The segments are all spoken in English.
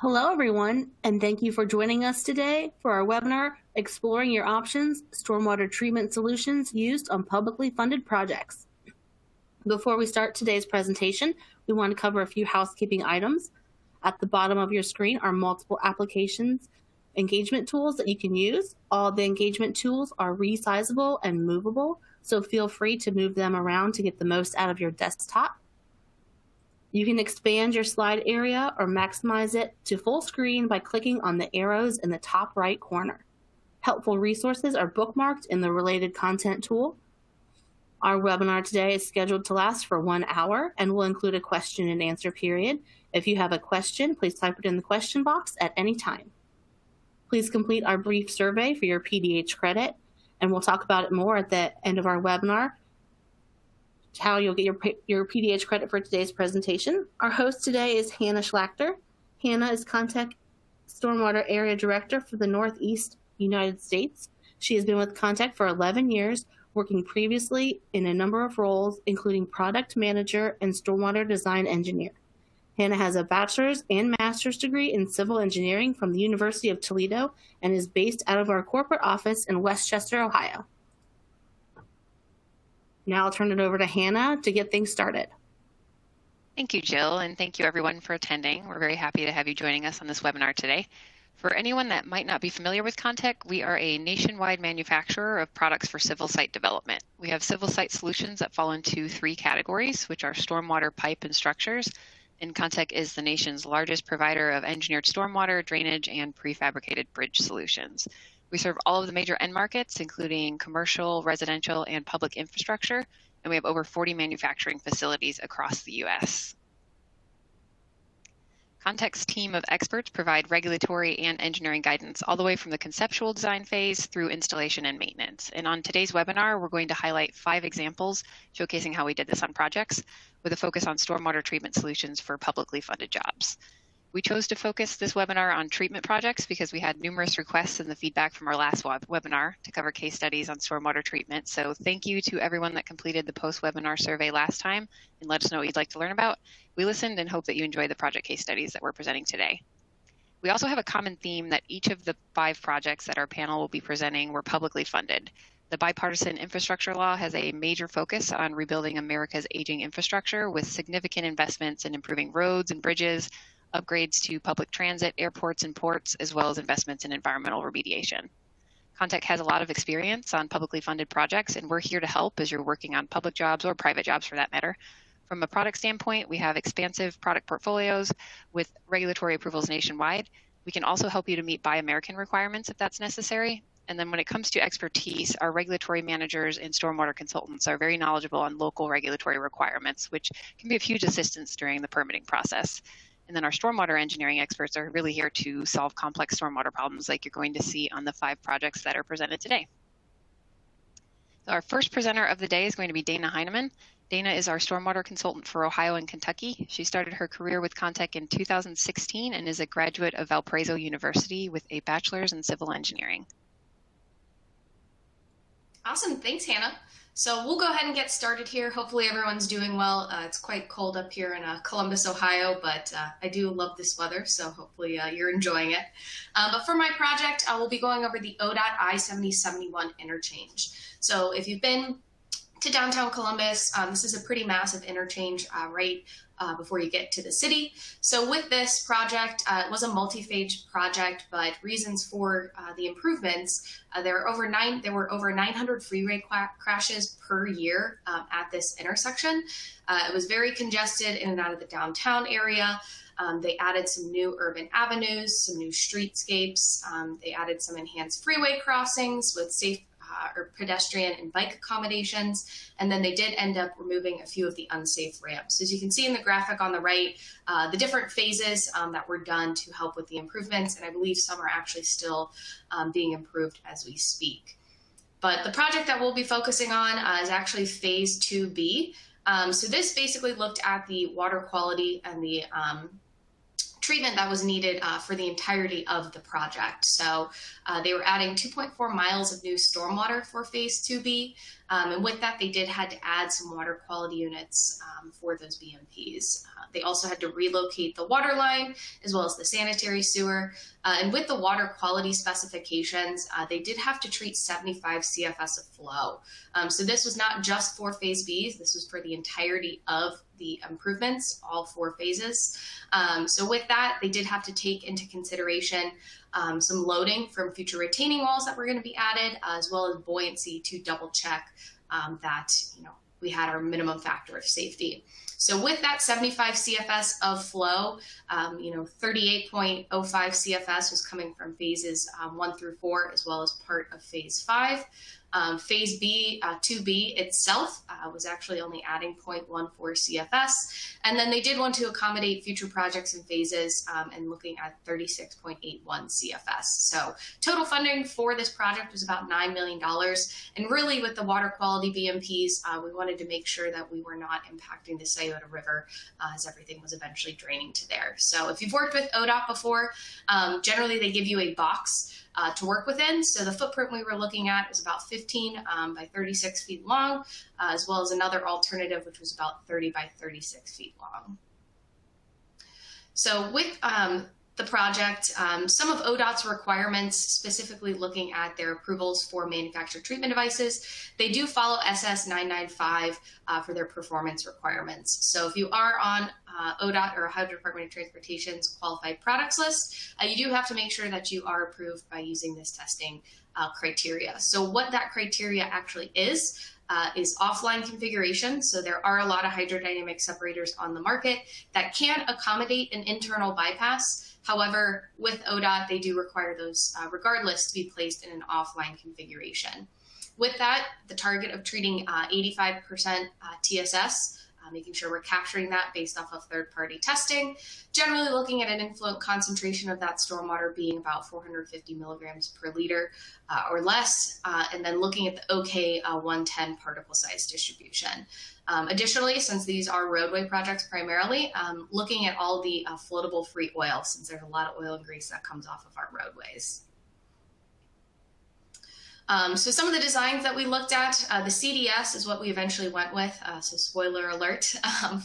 Hello, everyone, and thank you for joining us today for our webinar, Exploring Your Options, Stormwater Treatment Solutions Used on Publicly Funded Projects. Before we start today's presentation, we want to cover a few housekeeping items. At the bottom of your screen are multiple applications, engagement tools that you can use. All the engagement tools are resizable and movable, so feel free to move them around to get the most out of your desktop. You can expand your slide area or maximize it to full screen by clicking on the arrows in the top right corner. Helpful resources are bookmarked in the related content tool. Our webinar today is scheduled to last for 1 hour and will include a question and answer period. If you have a question, please type it in the question box at any time. Please complete our brief survey for your PDH credit, and we'll talk about it more at the end of our webinar, how you'll get your PDH credit for today's presentation. Our host today is Hannah Schlachter. Hannah is Contech Stormwater Area Director for the Northeast United States. She has been with Contech for 11 years, working previously in a number of roles, including product manager and stormwater design engineer. Hannah has a bachelor's and master's degree in civil engineering from the University of Toledo and is based out of our corporate office in Westchester, Ohio. Now I'll turn it over to Hannah to get things started. Thank you, Jill, and thank you everyone for attending. We're very happy to have you joining us on this webinar today. For anyone that might not be familiar with Contech, we are a nationwide manufacturer of products for civil site development. We have civil site solutions that fall into 3 categories, which are stormwater, pipe, and structures. And Contech is the nation's largest provider of engineered stormwater, drainage, and prefabricated bridge solutions. We serve all of the major end markets, including commercial, residential, and public infrastructure, and we have over 40 manufacturing facilities across the U.S. Contech's team of experts provide regulatory and engineering guidance all the way from the conceptual design phase through installation and maintenance. And on today's webinar, we're going to highlight 5 examples showcasing how we did this on projects with a focus on stormwater treatment solutions for publicly funded jobs. We chose to focus this webinar on treatment projects because we had numerous requests in the feedback from our last webinar to cover case studies on stormwater treatment. So thank you to everyone that completed the post-webinar survey last time and let us know what you'd like to learn about. We listened and hope that you enjoy the project case studies that we're presenting today. We also have a common theme that each of the 5 projects that our panel will be presenting were publicly funded. The bipartisan infrastructure law has a major focus on rebuilding America's aging infrastructure with significant investments in improving roads and bridges, upgrades to public transit, airports, and ports, as well as investments in environmental remediation. Contech has a lot of experience on publicly funded projects, and we're here to help as you're working on public jobs or private jobs for that matter. From a product standpoint, we have expansive product portfolios with regulatory approvals nationwide. We can also help you to meet Buy American requirements if that's necessary. And then when it comes to expertise, our regulatory managers and stormwater consultants are very knowledgeable on local regulatory requirements, which can be of huge assistance during the permitting process. And then our stormwater engineering experts are really here to solve complex stormwater problems like you're going to see on the 5 projects that are presented today. So our first presenter of the day is going to be Dana Heineman. Dana is our stormwater consultant for Ohio and Kentucky. She started her career with Contech in 2016 and is a graduate of Valparaiso University with a bachelor's in civil engineering. Awesome, thanks Hannah. So we'll go ahead and get started here. Hopefully everyone's doing well. It's quite cold up here in Columbus, Ohio, but I do love this weather, so hopefully you're enjoying it. But for my project, I will be going over the ODOT I-7071 interchange. So if you've been to downtown Columbus, this is a pretty massive interchange right before you get to the city. So with this project, it was a multi-phase project, but reasons for the improvements, there were over 900 freeway crashes per year at this intersection. It was very congested in and out of the downtown area. They added some new urban avenues, some new streetscapes. They added some enhanced freeway crossings with safe or pedestrian and bike accommodations, and then they did end up removing a few of the unsafe ramps. As you can see in the graphic on the right, the different phases that were done to help with the improvements, and I believe some are actually still being improved as we speak. But the project that we'll be focusing on is actually phase 2B. So this basically looked at the water quality and the treatment that was needed for the entirety of the project. So they were adding 2.4 miles of new stormwater for phase 2B. And with that, they did had to add some water quality units for those BMPs. They also had to relocate the water line as well as the sanitary sewer. And with the water quality specifications, they did have to treat 75 CFS of flow. So this was not just for phase Bs, this was for the entirety of the improvements, all 4 phases. So with that, they did have to take into consideration some loading from future retaining walls that were going to be added, as well as buoyancy to double check that we had our minimum factor of safety. So with that 75 CFS of flow, 38.05 CFS was coming from phases 1 through 4, as well as part of phase 5. Phase B, 2B itself was actually only adding 0.14 CFS. And then they did want to accommodate future projects and phases and looking at 36.81 CFS. So total funding for this project was about $9 million. And really with the water quality BMPs, we wanted to make sure that we were not impacting the Scioto River as everything was eventually draining to there. So if you've worked with ODOT before, generally they give you a box to work within. So the footprint we were looking at was about 15 by 36 feet long, as well as another alternative, which was about 30 by 36 feet long. So with the project, some of ODOT's requirements, specifically looking at their approvals for manufactured treatment devices, they do follow SS 995 for their performance requirements. So if you are on ODOT or Ohio Department of Transportation's qualified products list, you do have to make sure that you are approved by using this testing criteria. So what that criteria actually is offline configuration. So there are a lot of hydrodynamic separators on the market that can accommodate an internal bypass. However, with ODOT, they do require those regardless to be placed in an offline configuration. With that, the target of treating 85% TSS, making sure we're capturing that based off of third-party testing, generally looking at an influent concentration of that stormwater being about 450 milligrams per liter or less, and then looking at the OK 110 particle size distribution. Additionally, since these are roadway projects primarily, looking at all the floatable free oil, since there's a lot of oil and grease that comes off of our roadways. So some of the designs that we looked at, the CDS is what we eventually went with, so spoiler alert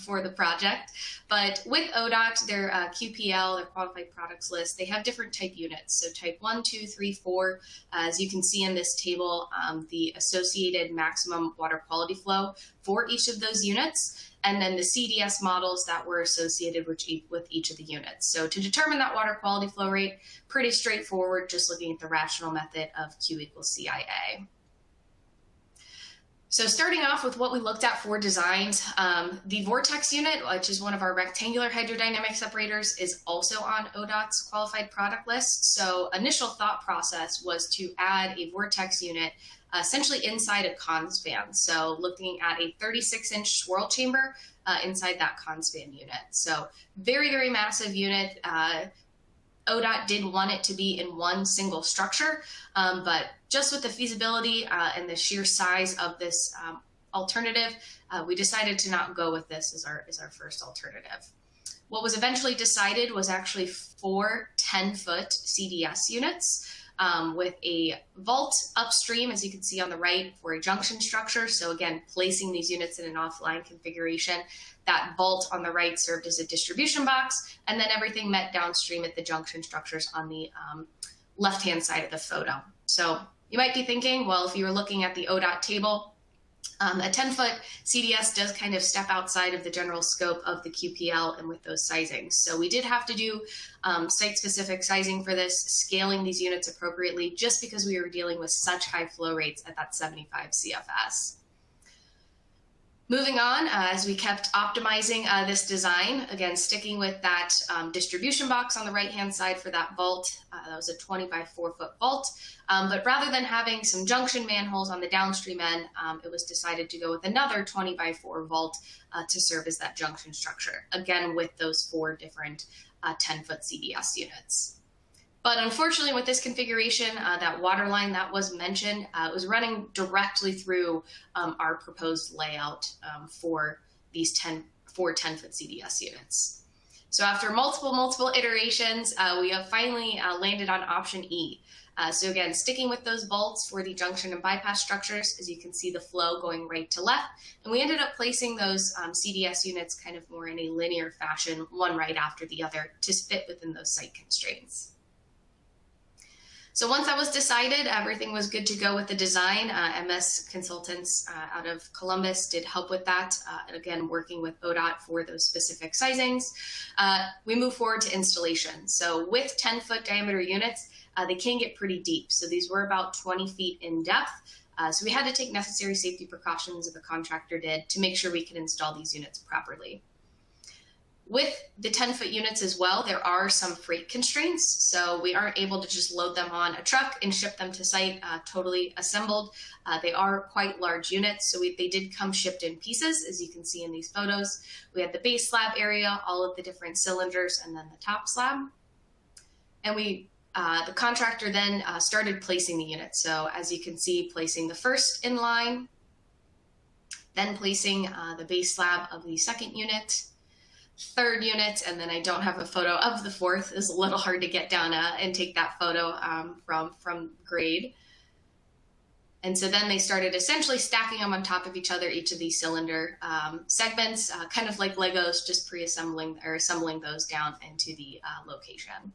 for the project. But with ODOT, their QPL, their qualified products list, they have different type units. So type 1, 2, 3, 4, as you can see in this table, the associated maximum water quality flow for each of those units, and then the CDS models that were associated with each of the units. So to determine that water quality flow rate, pretty straightforward, just looking at the rational method of Q equals CIA. So starting off with what we looked at for designs, the Vortex unit, which is one of our rectangular hydrodynamic separators, is also on ODOT's qualified product list. So initial thought process was to add a Vortex unit essentially inside a conspan. So looking at a 36-inch swirl chamber inside that conspan unit. So very, very massive unit. ODOT did want it to be in one single structure, but just with the feasibility and the sheer size of this alternative, we decided to not go with this as our first alternative. What was eventually decided was actually 4 10-foot CDS units with a vault upstream, as you can see on the right, for a junction structure. So again, placing these units in an offline configuration. That vault on the right served as a distribution box, and then everything met downstream at the junction structures on the left-hand side of the photo. So you might be thinking, well, if you were looking at the ODOT table, a 10-foot CDS does kind of step outside of the general scope of the QPL and with those sizings. So we did have to do site-specific sizing for this, scaling these units appropriately, just because we were dealing with such high flow rates at that 75 CFS. Moving on, as we kept optimizing this design, again, sticking with that distribution box on the right-hand side for that vault, that was a 20 by 4-foot vault. But rather than having some junction manholes on the downstream end, it was decided to go with another 20 by 4 vault to serve as that junction structure, again, with those 4 different 10-foot CDS units. But unfortunately, with this configuration, that water line that was mentioned, was running directly through our proposed layout for these 4 10-foot CDS units. So after multiple iterations, we have finally landed on option E. So again, sticking with those bolts for the junction and bypass structures, as you can see the flow going right to left. And we ended up placing those CDS units kind of more in a linear fashion, one right after the other, to fit within those site constraints. So once that was decided, everything was good to go with the design. MS consultants out of Columbus did help with that. Again, working with ODOT for those specific sizings. We move forward to installation. So with 10-foot diameter units, they can get pretty deep. So these were about 20 feet in depth. So we had to take necessary safety precautions that the contractor did to make sure we could install these units properly. With the 10-foot units as well, there are some freight constraints, so we aren't able to just load them on a truck and ship them to site totally assembled. They are quite large units, so they did come shipped in pieces, as you can see in these photos. We had the base slab area, all of the different cylinders, and then the top slab. And the contractor then started placing the units. So as you can see, placing the first in line, then placing the base slab of the second unit, third unit, and then I don't have a photo of the fourth. It's a little hard to get down and take that photo from grade. And so then they started essentially stacking them on top of each other, each of these cylinder segments, kind of like Legos, just pre-assembling or assembling those down into the location.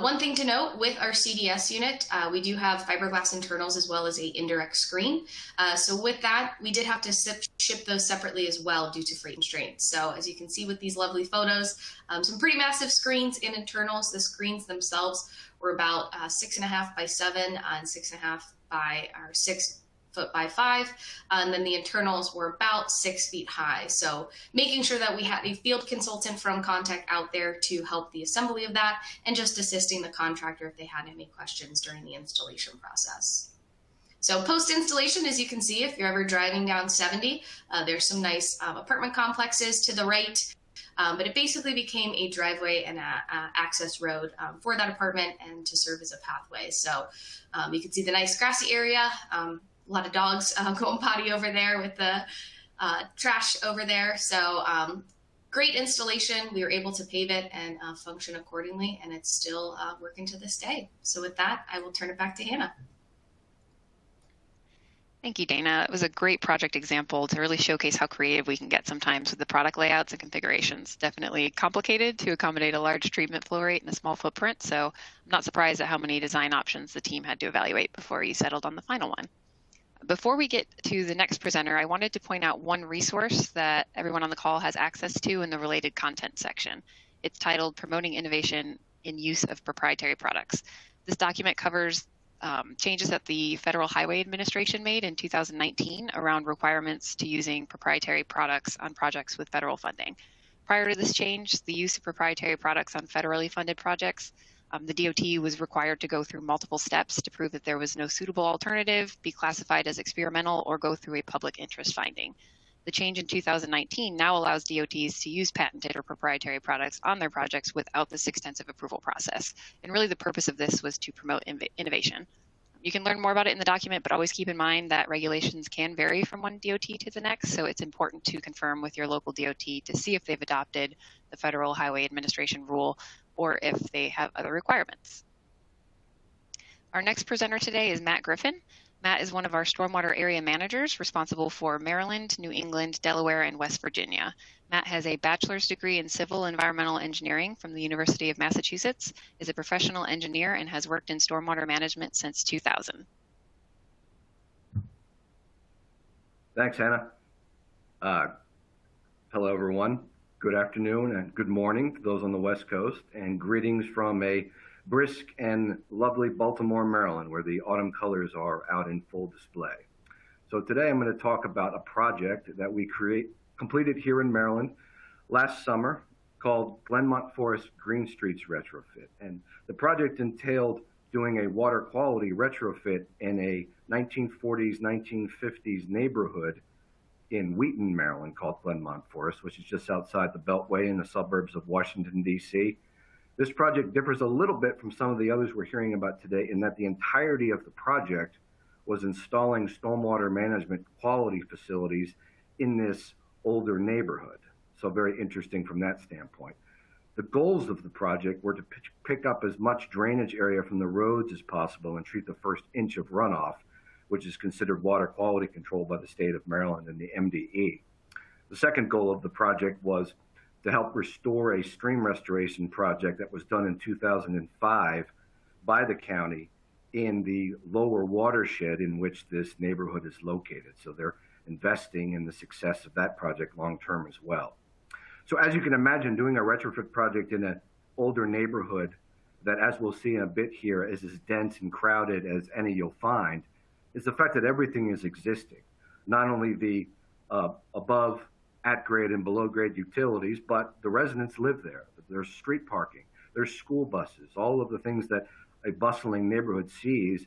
One thing to note with our CDS unit, we do have fiberglass internals as well as a indirect screen. So with that, we did have to ship those separately as well due to freight constraints. So as you can see with these lovely photos, some pretty massive screens in internals. The screens themselves were about 6.5 by 7 and 6.5 by 6 foot by 5, and then the internals were about 6 feet high. So making sure that we had a field consultant from Contech out there to help the assembly of that, and just assisting the contractor if they had any questions during the installation process. So post-installation, as you can see, if you're ever driving down 70, there's some nice apartment complexes to the right, but it basically became a driveway and a access road for that apartment and to serve as a pathway. So you can see the nice grassy area, a lot of dogs going potty over there with the trash over there. So great installation. We were able to pave it and function accordingly, and it's still working to this day. So with that, I will turn it back to Hannah. Thank you, Dana. It was a great project example to really showcase how creative we can get sometimes with the product layouts and configurations. Definitely complicated to accommodate a large treatment flow rate and a small footprint, so I'm not surprised at how many design options the team had to evaluate before you settled on the final one. Before we get to the next presenter, I wanted to point out one resource that everyone on the call has access to in the related content section. It's titled Promoting Innovation in Use of Proprietary Products. This document covers changes that the Federal Highway Administration made in 2019 around requirements to using proprietary products on projects with federal funding. Prior to this change, the use of proprietary products on federally funded projects, the DOT was required to go through multiple steps to prove that there was no suitable alternative, be classified as experimental, or go through a public interest finding. The change in 2019 now allows DOTs to use patented or proprietary products on their projects without this extensive approval process. And really the purpose of this was to promote innovation. You can learn more about it in the document, but always keep in mind that regulations can vary from one DOT to the next, so it's important to confirm with your local DOT to see if they've adopted the Federal Highway Administration rule or if they have other requirements. Our next presenter today is Matt Griffin. Matt is one of our stormwater area managers responsible for Maryland, New England, Delaware, and West Virginia. Matt has a bachelor's degree in civil environmental engineering from the University of Massachusetts, is a professional engineer, and has worked in stormwater management since 2000. Thanks, Hannah. Hello, everyone. Good afternoon and good morning to those on the West Coast, and greetings from a brisk and lovely Baltimore, Maryland, where the autumn colors are out in full display. So today I'm going to talk about a project that we completed here in Maryland last summer called Glenmont Forest Green Streets Retrofit. And the project entailed doing a water quality retrofit in a 1940s, 1950s neighborhood in Wheaton, Maryland, called Glenmont Forest, which is just outside the Beltway in the suburbs of Washington, D.C. This project differs a little bit from some of the others we're hearing about today in that the entirety of the project was installing stormwater management quality facilities in this older neighborhood. So very interesting from that standpoint. The goals of the project were to pick up as much drainage area from the roads as possible and treat the first inch of runoff, which is considered water quality control by the state of Maryland and the MDE. The second goal of the project was to help restore a stream restoration project that was done in 2005 by the county in the lower watershed in which this neighborhood is located. So they're investing in the success of that project long-term as well. So as you can imagine, doing a retrofit project in an older neighborhood that, as we'll see in a bit here, is as dense and crowded as any you'll find, is the fact that everything is existing. Not only the above, at grade and below grade utilities, but the residents live there. There's street parking, there's school buses, all of the things that a bustling neighborhood sees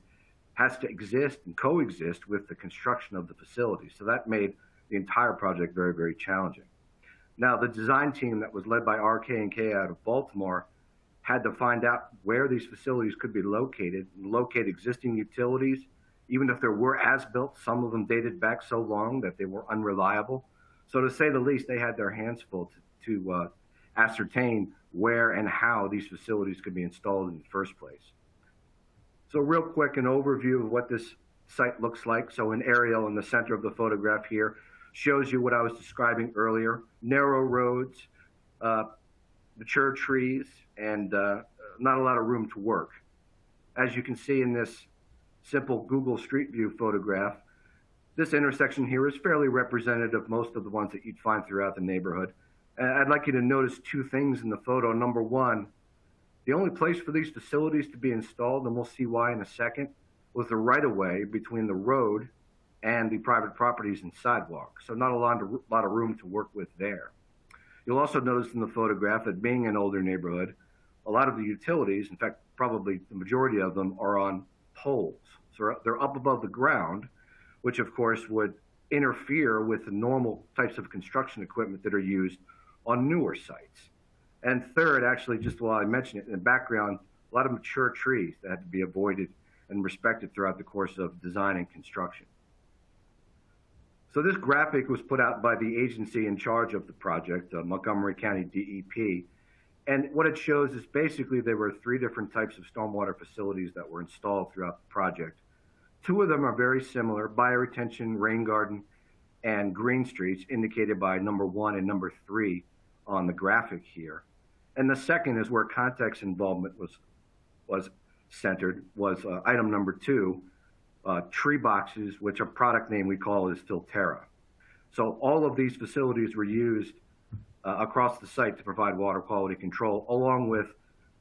has to exist and coexist with the construction of the facility. So that made the entire project very, very challenging. Now, the design team that was led by RK&K out of Baltimore had to find out where these facilities could be located, locate existing utilities. Even if there were as-built, some of them dated back so long that they were unreliable. So to say the least, they had their hands full to ascertain where and how these facilities could be installed in the first place. So real quick, an overview of what this site looks like. So an aerial in the center of the photograph here shows you what I was describing earlier: narrow roads, mature trees, and not a lot of room to work. As you can see in this simple Google Street View photograph, this intersection here is fairly representative of most of the ones that you'd find throughout the neighborhood. And I'd like you to notice two things in the photo. Number one, the only place for these facilities to be installed, and we'll see why in a second, was the right-of-way between the road and the private properties and sidewalks. So not a lot of room to work with there. You'll also notice in the photograph that, being an older neighborhood, a lot of the utilities, in fact, probably the majority of them, are on poles. So they're up above the ground, which of course would interfere with the normal types of construction equipment that are used on newer sites. And third, actually, just while I mention it, in the background, a lot of mature trees that had to be avoided and respected throughout the course of design and construction. So this graphic was put out by the agency in charge of the project, Montgomery County DEP. And what it shows is basically there were three different types of stormwater facilities that were installed throughout the project. Two of them are very similar: bioretention, rain garden, and green streets, indicated by number 1 and number 3 on the graphic here. And the second is where Contech's involvement was centered, was item number 2, tree boxes, which a product name we call is Filtera. So all of these facilities were used across the site to provide water quality control, along with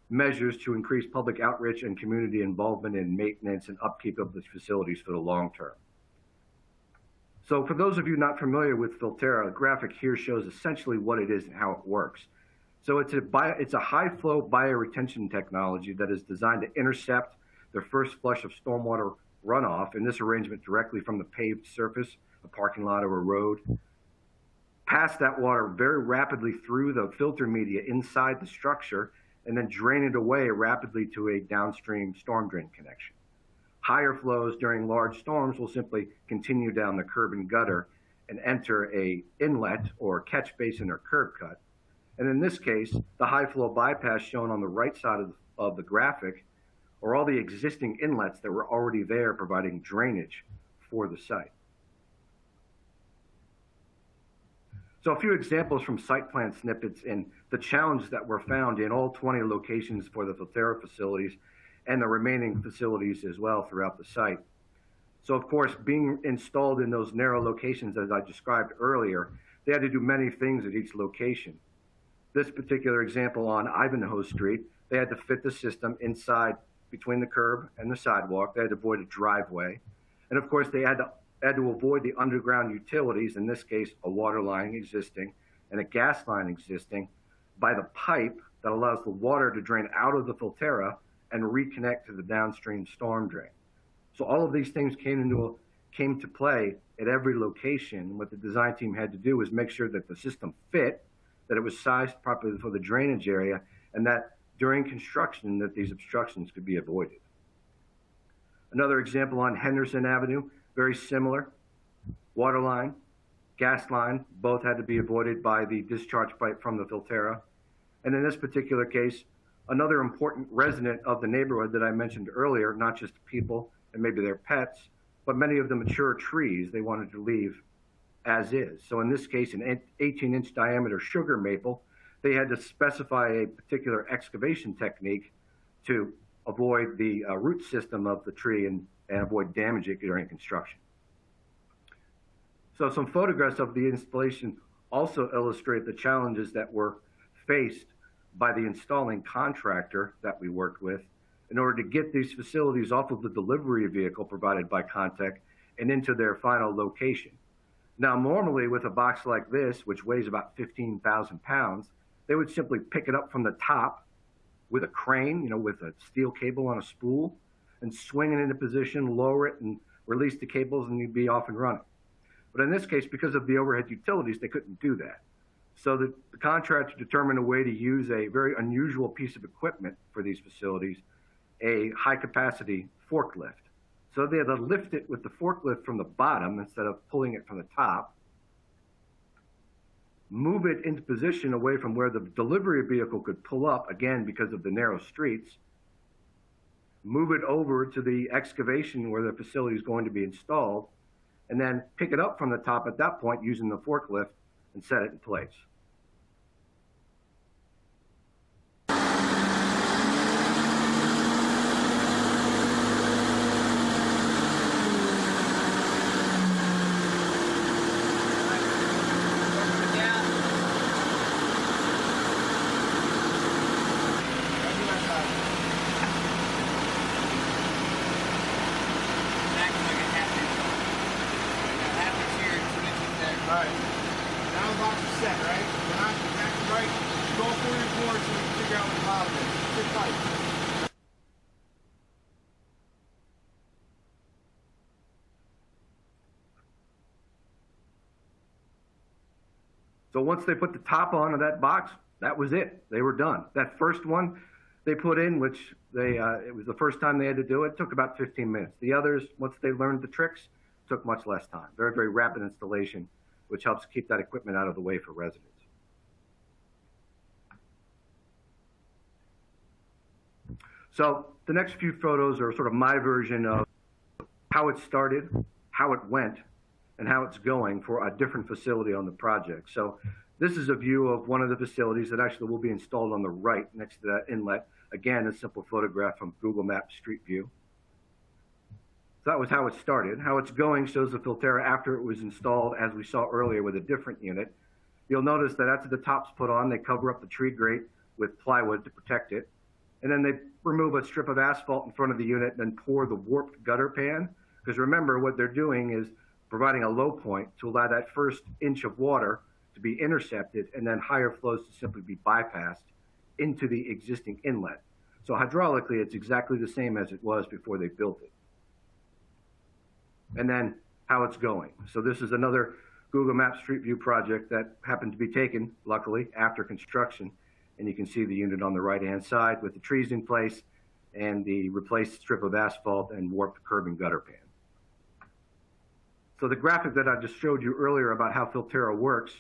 measures to increase public outreach and community involvement in maintenance and upkeep of these facilities for the long term. So for those of you not familiar with Filtera, the graphic here shows essentially what it is and how it works. So it's a high-flow bioretention technology that is designed to intercept the first flush of stormwater runoff, in this arrangement directly from the paved surface, a parking lot or a road, pass that water very rapidly through the filter media inside the structure, and then drain it away rapidly to a downstream storm drain connection. Higher flows during large storms will simply continue down the curb and gutter and enter a inlet or catch basin or curb cut. And in this case, the high flow bypass shown on the right side of the graphic are all the existing inlets that were already there providing drainage for the site. So a few examples from site plan snippets and the challenges that were found in all 20 locations for the Filtera facilities and the remaining facilities as well throughout the site. So of course, being installed in those narrow locations, as I described earlier, they had to do many things at each location. This particular example on Ivanhoe Street, they had to fit the system inside between the curb and the sidewalk. They had to avoid a driveway. And of course, they had to avoid the underground utilities, in this case, a water line existing and a gas line existing, by the pipe that allows the water to drain out of the Filtera and reconnect to the downstream storm drain. So all of these things came to play at every location. What the design team had to do was make sure that the system fit, that it was sized properly for the drainage area, and that during construction that these obstructions could be avoided. Another example on Henderson Avenue, very similar. Water line, gas line, both had to be avoided by the discharge pipe from the Filtera. And in this particular case, another important resident of the neighborhood that I mentioned earlier, not just people and maybe their pets, but many of the mature trees they wanted to leave as is. So in this case, an 18-inch diameter sugar maple, they had to specify a particular excavation technique to avoid the root system of the tree and avoid damaging it during construction. So some photographs of the installation also illustrate the challenges that were faced by the installing contractor that we worked with in order to get these facilities off of the delivery vehicle provided by Contech and into their final location. Now, normally with a box like this, which weighs about 15,000 pounds, they would simply pick it up from the top with a crane, with a steel cable on a spool, and swing it into position, lower it, and release the cables, and you'd be off and running. But in this case, because of the overhead utilities, they couldn't do that. So the contractor determined a way to use a very unusual piece of equipment for these facilities, a high-capacity forklift. So they had to lift it with the forklift from the bottom instead of pulling it from the top, move it into position away from where the delivery vehicle could pull up, again, because of the narrow streets, move it over to the excavation where the facility is going to be installed, and then pick it up from the top at that point using the forklift and set it in place. So once they put the top on of that box, that was it. They were done. That first one they put in, which it was the first time they had to do it, took about 15 minutes. The others, once they learned the tricks, took much less time. Very, very rapid installation, which helps keep that equipment out of the way for residents. So the next few photos are sort of my version of how it started, how it went, and how it's going for a different facility on the project. So this is a view of one of the facilities that actually will be installed on the right next to that inlet. Again, a simple photograph from Google Maps Street View. So that was how it started. How it's going shows the Filterra after it was installed, as we saw earlier, with a different unit. You'll notice that after the top's put on, they cover up the tree grate with plywood to protect it. And then they remove a strip of asphalt in front of the unit and then pour the warped gutter pan. Because remember, what they're doing is providing a low point to allow that first inch of water to be intercepted and then higher flows to simply be bypassed into the existing inlet. So hydraulically, it's exactly the same as it was before they built it. And then how it's going. So this is another Google Maps Street View project that happened to be taken, luckily, after construction. And you can see the unit on the right-hand side with the trees in place and the replaced strip of asphalt and warped curb and gutter pan. So the graphic that I just showed you earlier about how Filterra works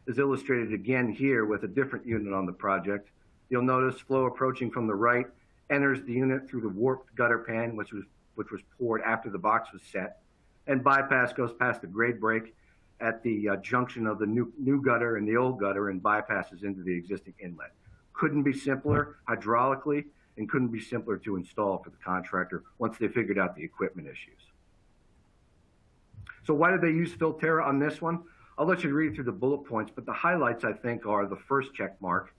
is illustrated again here with a different unit on the project. You'll notice flow approaching from the right enters the unit through the warped gutter pan, which was poured after the box was set, and bypass goes past the grade break at the junction of the new gutter and the old gutter and bypasses into the existing inlet. Couldn't be simpler hydraulically and couldn't be simpler to install for the contractor once they figured out the equipment issues. So why did they use Filterra on this one? I'll let you read through the bullet points, but the highlights, I think, are the first check mark.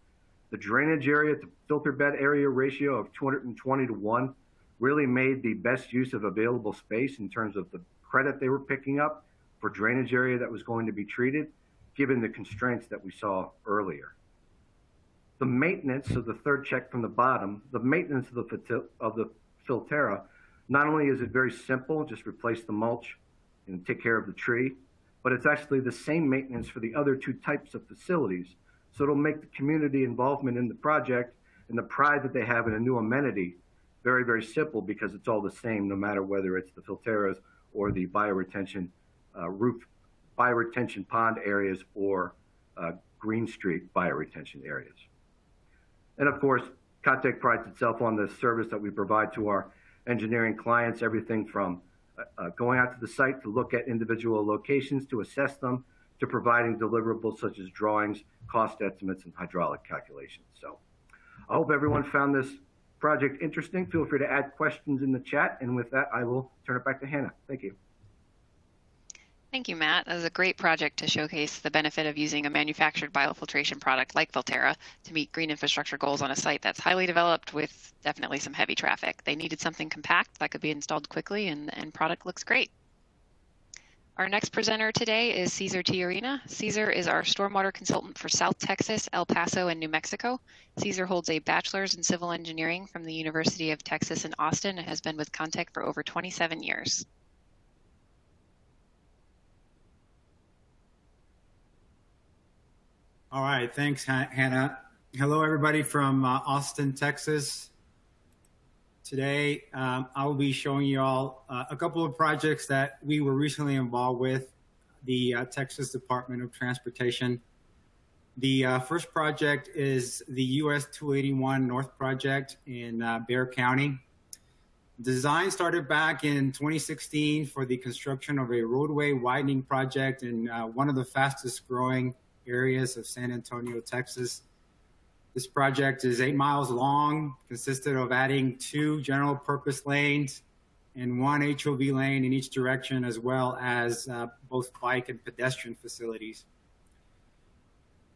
The drainage area to filter bed area ratio of 220 to 1 really made the best use of available space in terms of the credit they were picking up for drainage area that was going to be treated, given the constraints that we saw earlier. The maintenance, so the third check from the bottom, the maintenance of the Filterra, not only is it very simple, just replace the mulch and take care of the tree, but it's actually the same maintenance for the other two types of facilities. So it'll make the community involvement in the project and the pride that they have in a new amenity very, very simple because it's all the same, no matter whether it's the Filterras or the bioretention bioretention pond areas or Green Street bioretention areas. And of course, Contech prides itself on the service that we provide to our engineering clients, everything from going out to the site to look at individual locations, to assess them, to providing deliverables such as drawings, cost estimates, and hydraulic calculations. So I hope everyone found this project interesting. Feel free to add questions in the chat. And with that, I will turn it back to Hannah. Thank you. Thank you, Matt. That was a great project to showcase the benefit of using a manufactured biofiltration product like Filtera to meet green infrastructure goals on a site that's highly developed with definitely some heavy traffic. They needed something compact that could be installed quickly, and product looks great. Our next presenter today is Cesar Tiarina. Cesar is our stormwater consultant for South Texas, El Paso, and New Mexico. Cesar holds a bachelor's in civil engineering from the University of Texas in Austin and has been with Contech for over 27 years. All right, thanks, Hannah. Hello, everybody from Austin, Texas. Today, I will be showing you all a couple of projects that we were recently involved with, the Texas Department of Transportation. The first project is the US 281 North project in Bexar County. Design started back in 2016 for the construction of a roadway widening project in one of the fastest growing areas of San Antonio, Texas. This project is 8 miles long, consisted of adding 2 general purpose lanes and 1 HOV lane in each direction, as well as both bike and pedestrian facilities.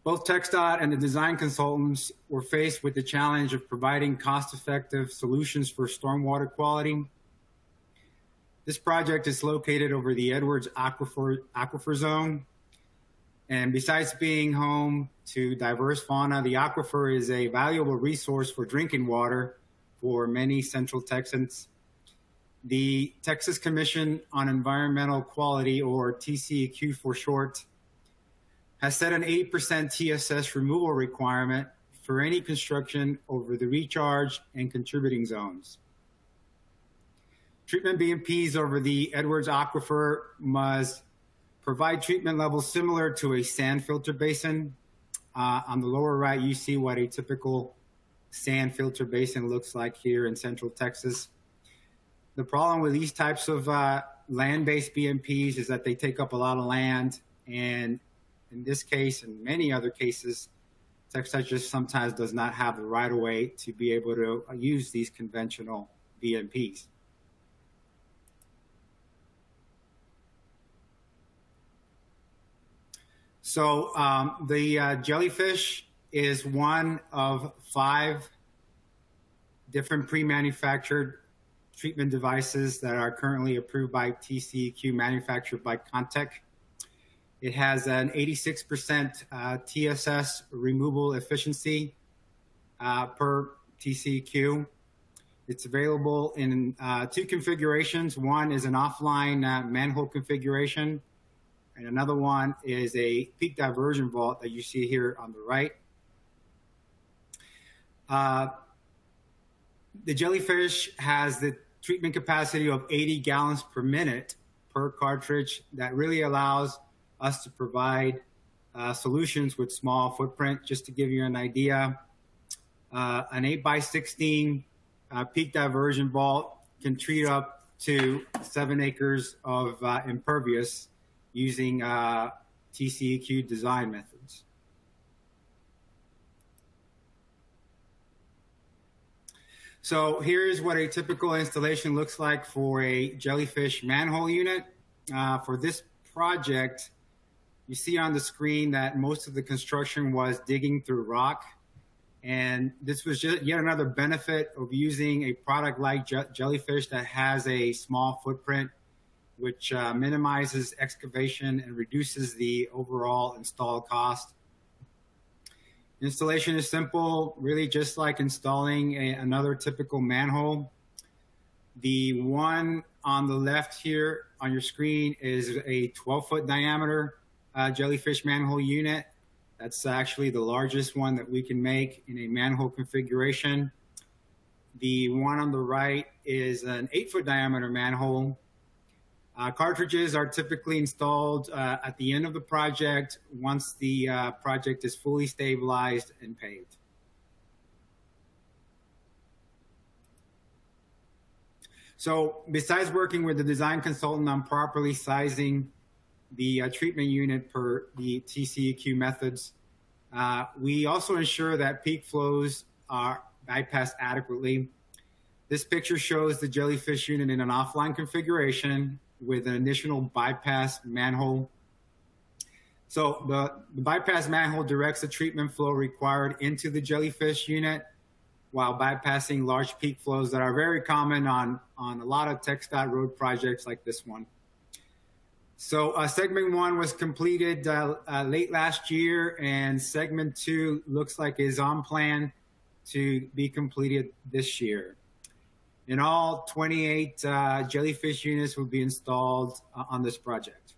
Both TxDOT and the design consultants were faced with the challenge of providing cost-effective solutions for stormwater quality. This project is located over the Edwards Aquifer Zone. And besides being home to diverse fauna, the aquifer is a valuable resource for drinking water for many Central Texans. The Texas Commission on Environmental Quality, or TCEQ for short, has set an 80% TSS removal requirement for any construction over the recharge and contributing zones. Treatment BMPs over the Edwards Aquifer must provide treatment levels similar to a sand filter basin. On the lower right, you see what a typical sand filter basin looks like here in Central Texas. The problem with these types of land-based BMPs is that they take up a lot of land, and in this case and many other cases, TxDOT just sometimes does not have the right of way to be able to use these conventional BMPs. So the jellyfish is one of 5 different pre-manufactured treatment devices that are currently approved by TCEQ, manufactured by Contech. It has an 86% TSS removal efficiency per TCEQ. It's available in 2 configurations. One is an offline manhole configuration, and another one is a peak diversion vault that you see here on the right. The jellyfish has the treatment capacity of 80 gallons per minute per cartridge. That really allows us to provide solutions with small footprint. Just to give you an idea, an 8x16 peak diversion vault can treat up to 7 acres of impervious using TCEQ design methods. So here's what a typical installation looks like for a jellyfish manhole unit. For this project, you see on the screen that most of the construction was digging through rock. And this was just yet another benefit of using a product like jellyfish that has a small footprint, which minimizes excavation and reduces the overall install cost. Installation is simple, really just like installing another typical manhole. The one on the left here on your screen is a 12-foot diameter jellyfish manhole unit. That's actually the largest one that we can make in a manhole configuration. The one on the right is an 8-foot diameter manhole. Cartridges are typically installed at the end of the project once the project is fully stabilized and paved. So besides working with the design consultant on properly sizing the treatment unit per the TCEQ methods, we also ensure that peak flows are bypassed adequately. This picture shows the jellyfish unit in an offline configuration with an initial bypass manhole. So the bypass manhole directs the treatment flow required into the jellyfish unit while bypassing large peak flows that are very common on a lot of TxDOT road projects like this one. So segment 1 was completed late last year, and segment 2 looks like is on plan to be completed this year. In all, 28 jellyfish units will be installed on this project.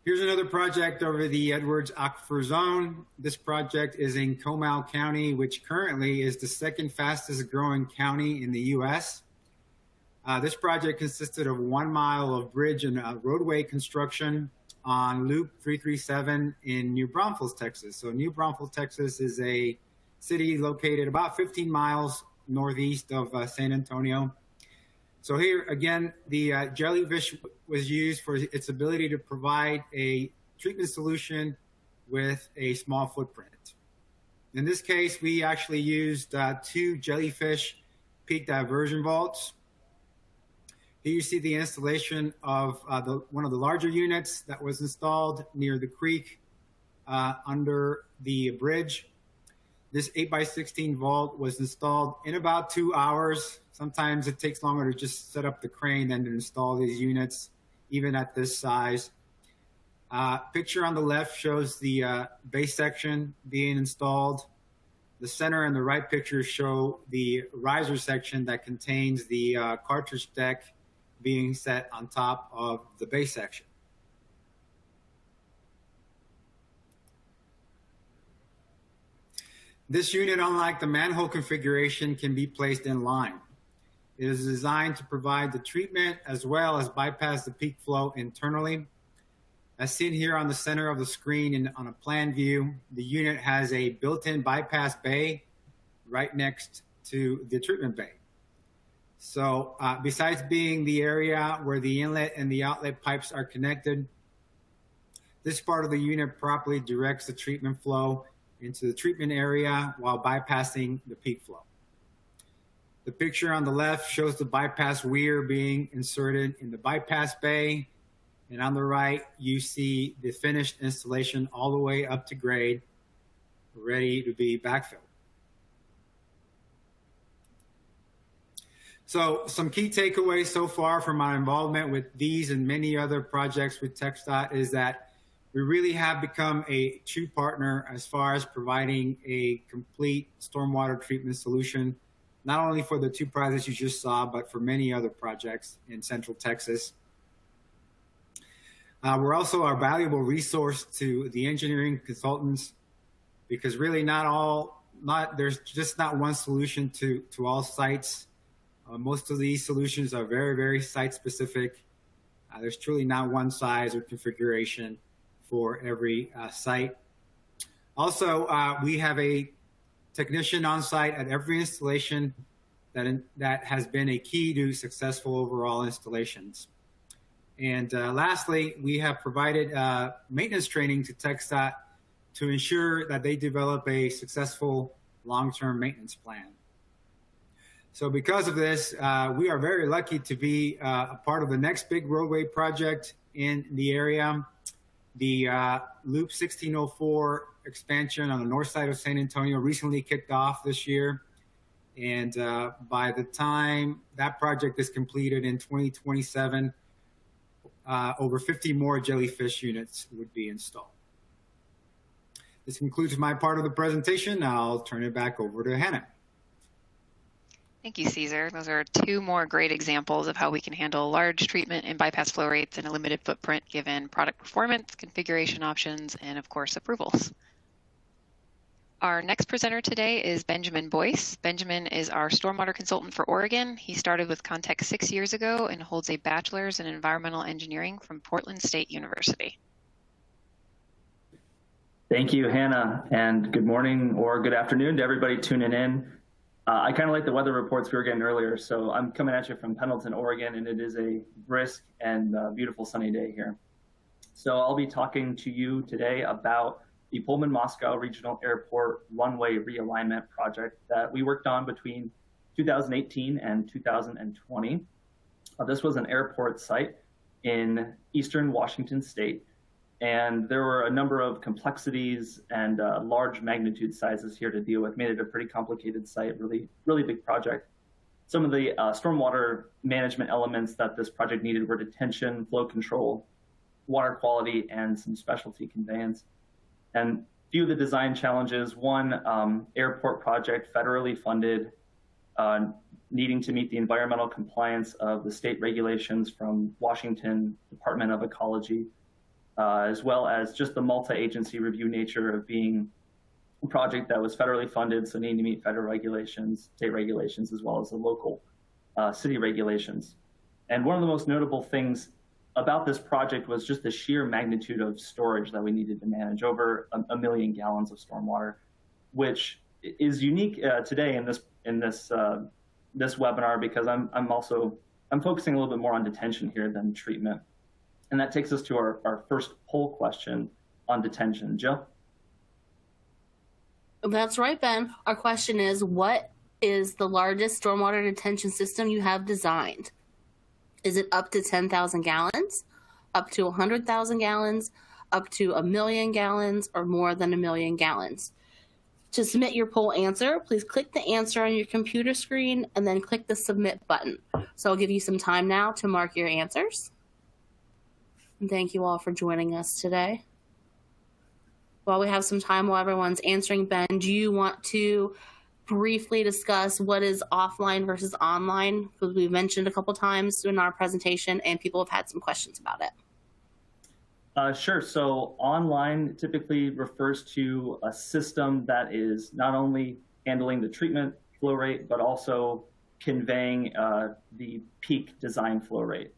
Here's another project over the Edwards Aquifer Zone. This project is in Comal County, which currently is the second fastest growing county in the U.S. This project consisted of 1 mile of bridge and roadway construction on Loop 337 in New Braunfels, Texas. So New Braunfels, Texas is a city located about 15 miles northeast of San Antonio. So here again, the jellyfish was used for its ability to provide a treatment solution with a small footprint. In this case, we actually used 2 jellyfish peak diversion vaults. Here you see the installation of one of the larger units that was installed near the creek under the bridge. This 8x16 vault was installed in about 2 hours. Sometimes it takes longer to just set up the crane than to install these units, even at this size. Picture on the left shows the base section being installed. The center and the right pictures show the riser section that contains the cartridge deck being set on top of the base section. This unit, unlike the manhole configuration, can be placed in line. It is designed to provide the treatment as well as bypass the peak flow internally. As seen here on the center of the screen and on a plan view, the unit has a built-in bypass bay right next to the treatment bay. So besides being the area where the inlet and the outlet pipes are connected, this part of the unit properly directs the treatment flow into the treatment area while bypassing the peak flow. The picture on the left shows the bypass weir being inserted in the bypass bay, and on the right, you see the finished installation all the way up to grade, ready to be backfilled. So some key takeaways so far from my involvement with these and many other projects with TxDOT is that we really have become a true partner as far as providing a complete stormwater treatment solution, not only for the 2 projects you just saw, but for many other projects in Central Texas. We're also a valuable resource to the engineering consultants because really there's just not one solution to all sites. Most of these solutions are very, very site specific. There's truly not one size or configuration for every site. Also, we have a technician on site at every installation that has been a key to successful overall installations. And lastly, we have provided maintenance training to TxDOT to ensure that they develop a successful long-term maintenance plan. So because of this, we are very lucky to be a part of the next big roadway project in the area. The Loop 1604 expansion on the north side of San Antonio recently kicked off this year. And by the time that project is completed in 2027, over 50 more jellyfish units would be installed. This concludes my part of the presentation. I'll turn it back over to Hannah. Thank you, Cesar. Those are 2 more great examples of how we can handle large treatment and bypass flow rates in a limited footprint given product performance, configuration options, and of course, approvals. Our next presenter today is Benjamin Boyce. Benjamin is our stormwater consultant for Oregon. He started with Contech 6 years ago and holds a bachelor's in environmental engineering from Portland State University. Thank you, Hannah, and good morning or good afternoon to everybody tuning in. I kind of like the weather reports we were getting earlier, so I'm coming at you from Pendleton, Oregon, and it is a brisk and beautiful sunny day here. So I'll be talking to you today about the Pullman-Moscow Regional Airport runway realignment project that we worked on between 2018 and 2020. This was an airport site in eastern Washington state, and there were a number of complexities and large magnitude sizes here to deal with. Made it a pretty complicated site, really big project. Some of the stormwater management elements that this project needed were detention, flow control, water quality, and some specialty conveyance. And a few of the design challenges: one, airport project, federally funded, needing to meet the environmental compliance of the state regulations from Washington Department of Ecology, as well as just the multi-agency review nature of being a project that was federally funded, so needing to meet federal regulations, state regulations, as well as the local city regulations. And one of the most notable things about this project was just the sheer magnitude of storage that we needed to manage, over a million gallons of stormwater, which is unique today in this webinar, because I'm focusing a little bit more on detention here than treatment. And that takes us to our first poll question on detention. Jill? That's right, Ben. Our question is, what is the largest stormwater detention system you have designed? Is it up to 10,000 gallons, up to 100,000 gallons, up to 1 million gallons, or more than 1 million gallons? To submit your poll answer, please click the answer on your computer screen and then click the submit button. So I'll give you some time now to mark your answers. And thank you all for joining us today. While we have some time while everyone's answering, Ben, do you want to briefly discuss what is offline versus online? Because we mentioned a couple times in our presentation and people have had some questions about it. Sure. So online typically refers to a system that is not only handling the treatment flow rate, but also conveying the peak design flow rate.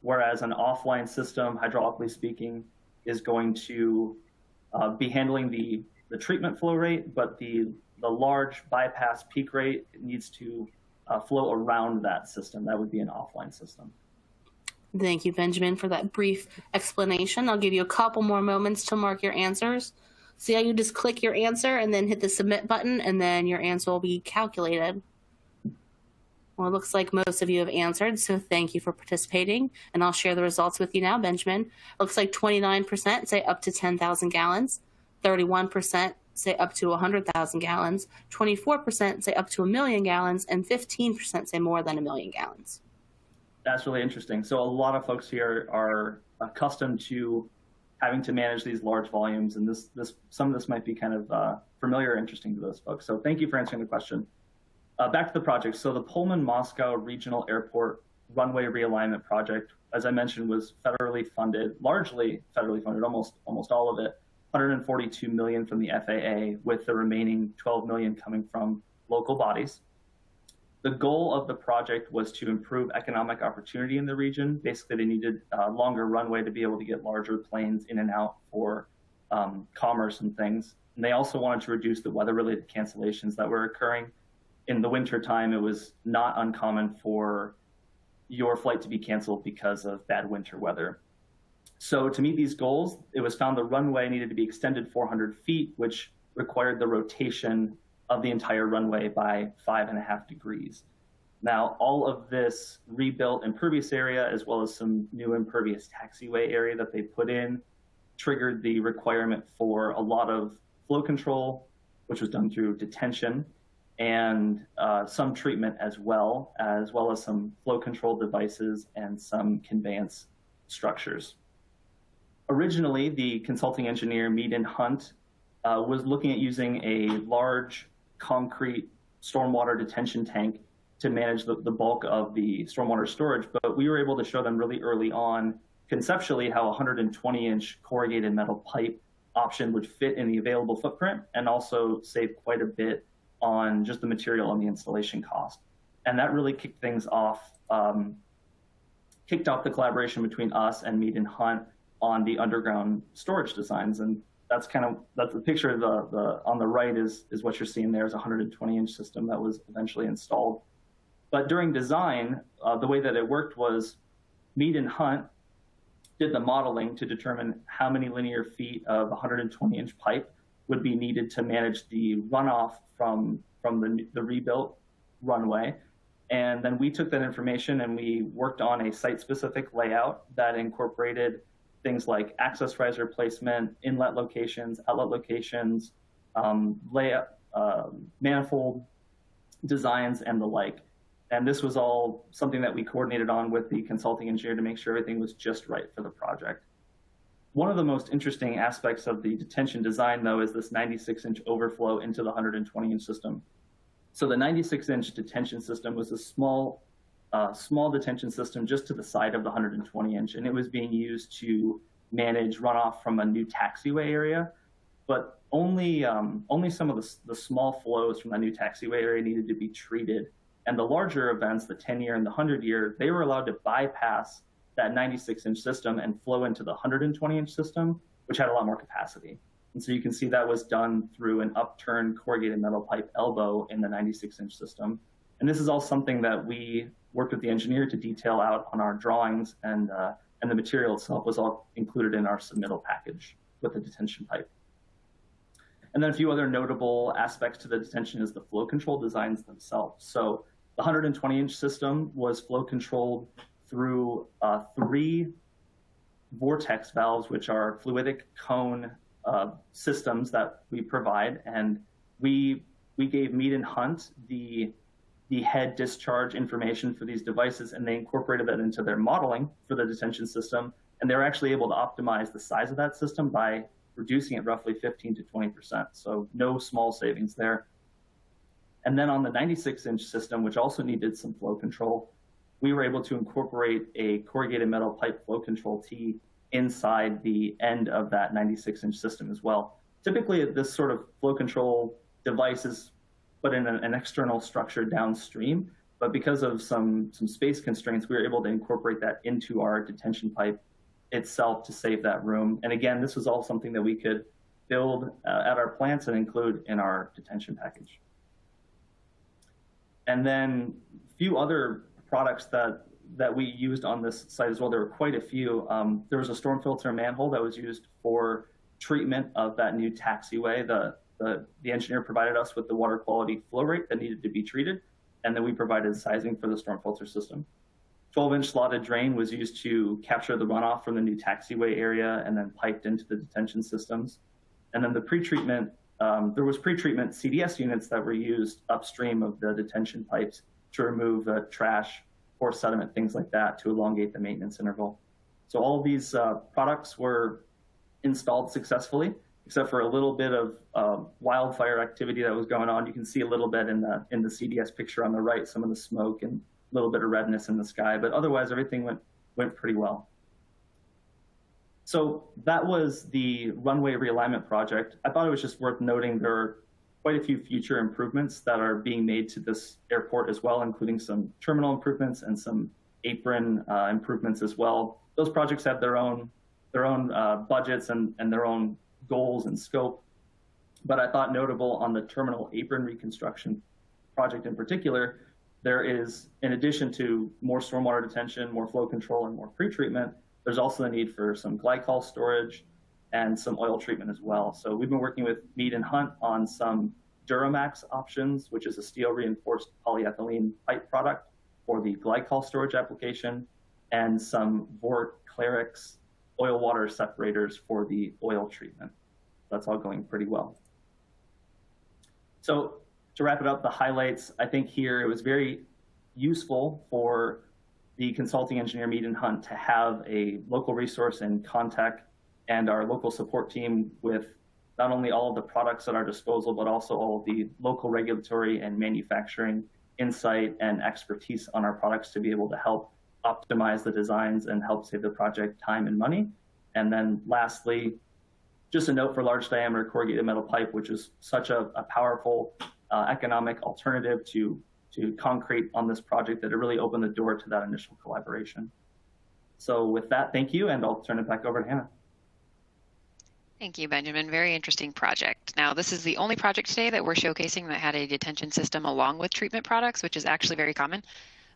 Whereas an offline system, hydraulically speaking, is going to be handling the treatment flow rate, but the large bypass peak rate needs to flow around that system. That would be an offline system. Thank you, Benjamin, for that brief explanation. I'll give you a couple more moments to mark your answers. See how you just click your answer and then hit the submit button, and then your answer will be calculated. Well, it looks like most of you have answered, so thank you for participating, and I'll share the results with you now, Benjamin. It looks like 29% say up to 10,000 gallons, 31% say up to 100,000 gallons, 24% say up to 1 million gallons, and 15% say more than 1 million gallons. That's really interesting. So a lot of folks here are accustomed to having to manage these large volumes, and some of this might be kind of familiar or interesting to those folks. So thank you for answering the question. Back to the project. So the Pullman-Moscow Regional Airport runway realignment project, as I mentioned, was federally funded, largely federally funded, almost all of it, $142 million from the FAA, with the remaining $12 million coming from local bodies. The goal of the project was to improve economic opportunity in the region. Basically, they needed a longer runway to be able to get larger planes in and out for commerce and things. And they also wanted to reduce the weather-related cancellations that were occurring. In the winter time, it was not uncommon for your flight to be canceled because of bad winter weather. So to meet these goals, it was found the runway needed to be extended 400 feet, which required the rotation of the entire runway by 5.5 degrees. Now, all of this rebuilt impervious area, as well as some new impervious taxiway area that they put in, triggered the requirement for a lot of flow control, which was done through detention, and some treatment as well as some flow control devices and some conveyance structures. Originally, the consulting engineer, Mead and Hunt, was looking at using a large concrete stormwater detention tank to manage the bulk of the stormwater storage, but we were able to show them really early on conceptually how a 120-inch corrugated metal pipe option would fit in the available footprint and also save quite a bit on just the material and the installation cost. And that really kicked off the collaboration between us and Mead and Hunt on the underground storage designs. And that's the picture. The on the right is what you're seeing there is a 120-inch system that was eventually installed. But during design, the way that it worked was Mead and Hunt did the modeling to determine how many linear feet of 120-inch pipe would be needed to manage the runoff from the rebuilt runway. And then we took that information and we worked on a site-specific layout that incorporated things like access riser placement, inlet locations, outlet locations, layout, manifold designs, and the like. And this was all something that we coordinated on with the consulting engineer to make sure everything was just right for the project. One of the most interesting aspects of the detention design, though, is this 96-inch overflow into the 120-inch system. So the 96-inch detention system was a small detention system just to the side of the 120-inch, and it was being used to manage runoff from a new taxiway area. But only some of the small flows from that new taxiway area needed to be treated. And the larger events, the 10-year and the 100-year, they were allowed to bypass that 96-inch system and flow into the 120-inch system, which had a lot more capacity. And so you can see that was done through an upturned corrugated metal pipe elbow in the 96-inch system. And this is all something that we worked with the engineer to detail out on our drawings, and the material itself was all included in our submittal package with the detention pipe. And then a few other notable aspects to the detention is the flow control designs themselves. So the 120-inch system was flow controlled through 3 vortex valves, which are fluidic cone systems that we provide. And we gave Mead and Hunt the head discharge information for these devices, and they incorporated that into their modeling for the detention system. And they were actually able to optimize the size of that system by reducing it roughly 15 to 20%. So no small savings there. And then on the 96-inch system, which also needed some flow control, we were able to incorporate a corrugated metal pipe flow control T inside the end of that 96-inch system as well. Typically, this sort of flow control device is put in an external structure downstream, but because of some space constraints, we were able to incorporate that into our detention pipe itself to save that room. And again, this was all something that we could build at our plants and include in our detention package. And then a few other products that we used on this site as well. There were quite a few. There was a storm filter manhole that was used for treatment of that new taxiway. The engineer provided us with the water quality flow rate that needed to be treated, and then we provided sizing for the storm filter system. 12-inch slotted drain was used to capture the runoff from the new taxiway area and then piped into the detention systems. And then the pretreatment, there was pretreatment CDS units that were used upstream of the detention pipes to remove trash or sediment, things like that, to elongate the maintenance interval. So all of these products were installed successfully, except for a little bit of wildfire activity that was going on. You can see a little bit in the CDS picture on the right, some of the smoke and a little bit of redness in the sky, but otherwise everything went pretty well. So that was the runway realignment project. I thought it was just worth noting there are quite a few future improvements that are being made to this airport as well, including some terminal improvements and some apron improvements as well. Those projects have their own budgets and their own goals and scope. But I thought notable on the terminal apron reconstruction project in particular, there is, in addition to more stormwater detention, more flow control, and more pretreatment, there's also the need for some glycol storage and some oil treatment as well. So we've been working with Mead and Hunt on some Duramax options, which is a steel reinforced polyethylene pipe product for the glycol storage application, and some Vort Clarix oil water separators for the oil treatment. That's all going pretty well. So to wrap it up, the highlights, I think here it was very useful for the consulting engineer Mead and Hunt to have a local resource in Contech and our local support team with not only all of the products at our disposal, but also all of the local regulatory and manufacturing insight and expertise on our products to be able to help optimize the designs and help save the project time and money. And then lastly, just a note for large diameter corrugated metal pipe, which is such a powerful economic alternative to concrete on this project, that it really opened the door to that initial collaboration. So with that, thank you, and I'll turn it back over to Hannah. Thank you, Benjamin. Very interesting project. Now, this is the only project today that we're showcasing that had a detention system along with treatment products, which is actually very common.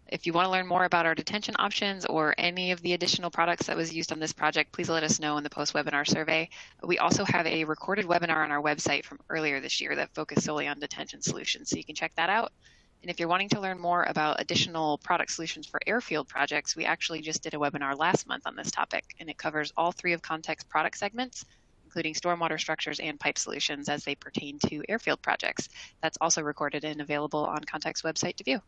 If you want to learn more about our detention options or any of the additional products that was used on this project, please let us know in the post-webinar survey. We also have a recorded webinar on our website from earlier this year that focused solely on detention solutions, so you can check that out. And if you're wanting to learn more about additional product solutions for airfield projects, we actually just did a webinar last month on this topic, and it covers all three of Contech's product segments, including stormwater structures and pipe solutions as they pertain to airfield projects. That's also recorded and available on Contech's website to view.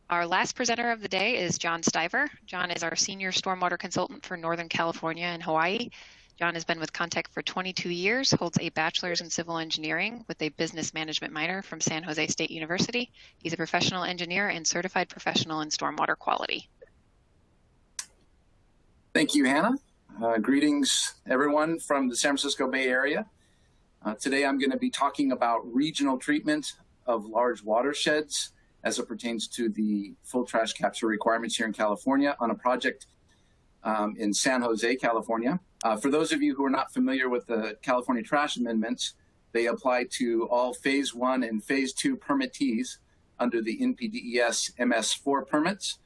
Our last presenter of the day is John Stiver. John is our senior stormwater consultant for Northern California and Hawaii. John has been with Contech for 22 years, holds a bachelor's in civil engineering with a business management minor from San Jose State University. He's a professional engineer and certified professional in stormwater quality. Thank you, Hannah. Greetings, everyone from the San Francisco Bay Area. Today I'm going to be talking about regional treatment of large watersheds as it pertains to the full trash capture requirements here in California on a project in San Jose, California. For those of you who are not familiar with the California trash amendments, they apply to all Phase 1 and Phase 2 permittees under the NPDES MS4 permits.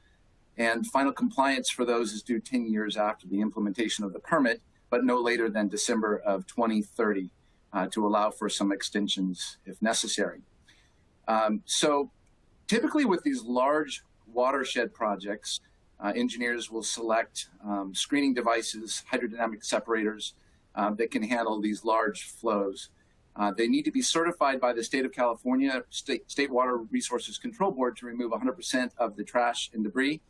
And final compliance for those is due 10 years after the implementation of the permit, but no later than December of 2030 to allow for some extensions if necessary. So typically with these large watershed projects, engineers will select screening devices, hydrodynamic separators that can handle these large flows. They need to be certified by the state of California, State Water Resources Control Board, to remove 100% of the trash and debris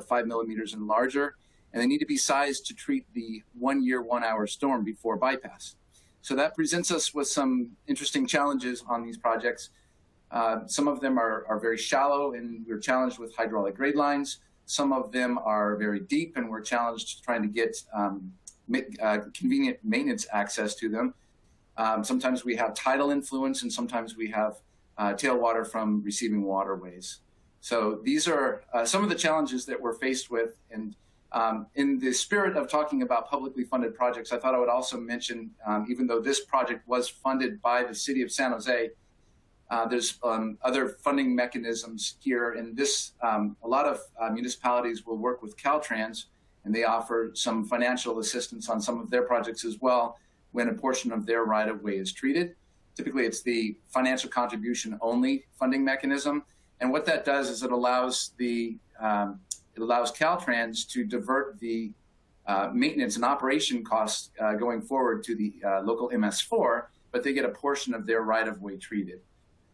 5 millimeters and larger, and they need to be sized to treat the 1 year, 1 hour storm before bypass. So that presents us with some interesting challenges on these projects. Some of them are very shallow, and we're challenged with hydraulic grade lines. Some of them are very deep, and we're challenged trying to get convenient maintenance access to them. Sometimes we have tidal influence, and sometimes we have tailwater from receiving waterways. So these are some of the challenges that we're faced with. And in the spirit of talking about publicly funded projects, I thought I would also mention, even though this project was funded by the city of San Jose, there's other funding mechanisms here. And this, a lot of municipalities will work with Caltrans, and they offer some financial assistance on some of their projects as well when a portion of their right-of-way is treated. Typically, it's the financial contribution only funding mechanism. And what that does is it allows Caltrans to divert the maintenance and operation costs going forward to the local MS4, but they get a portion of their right-of-way treated.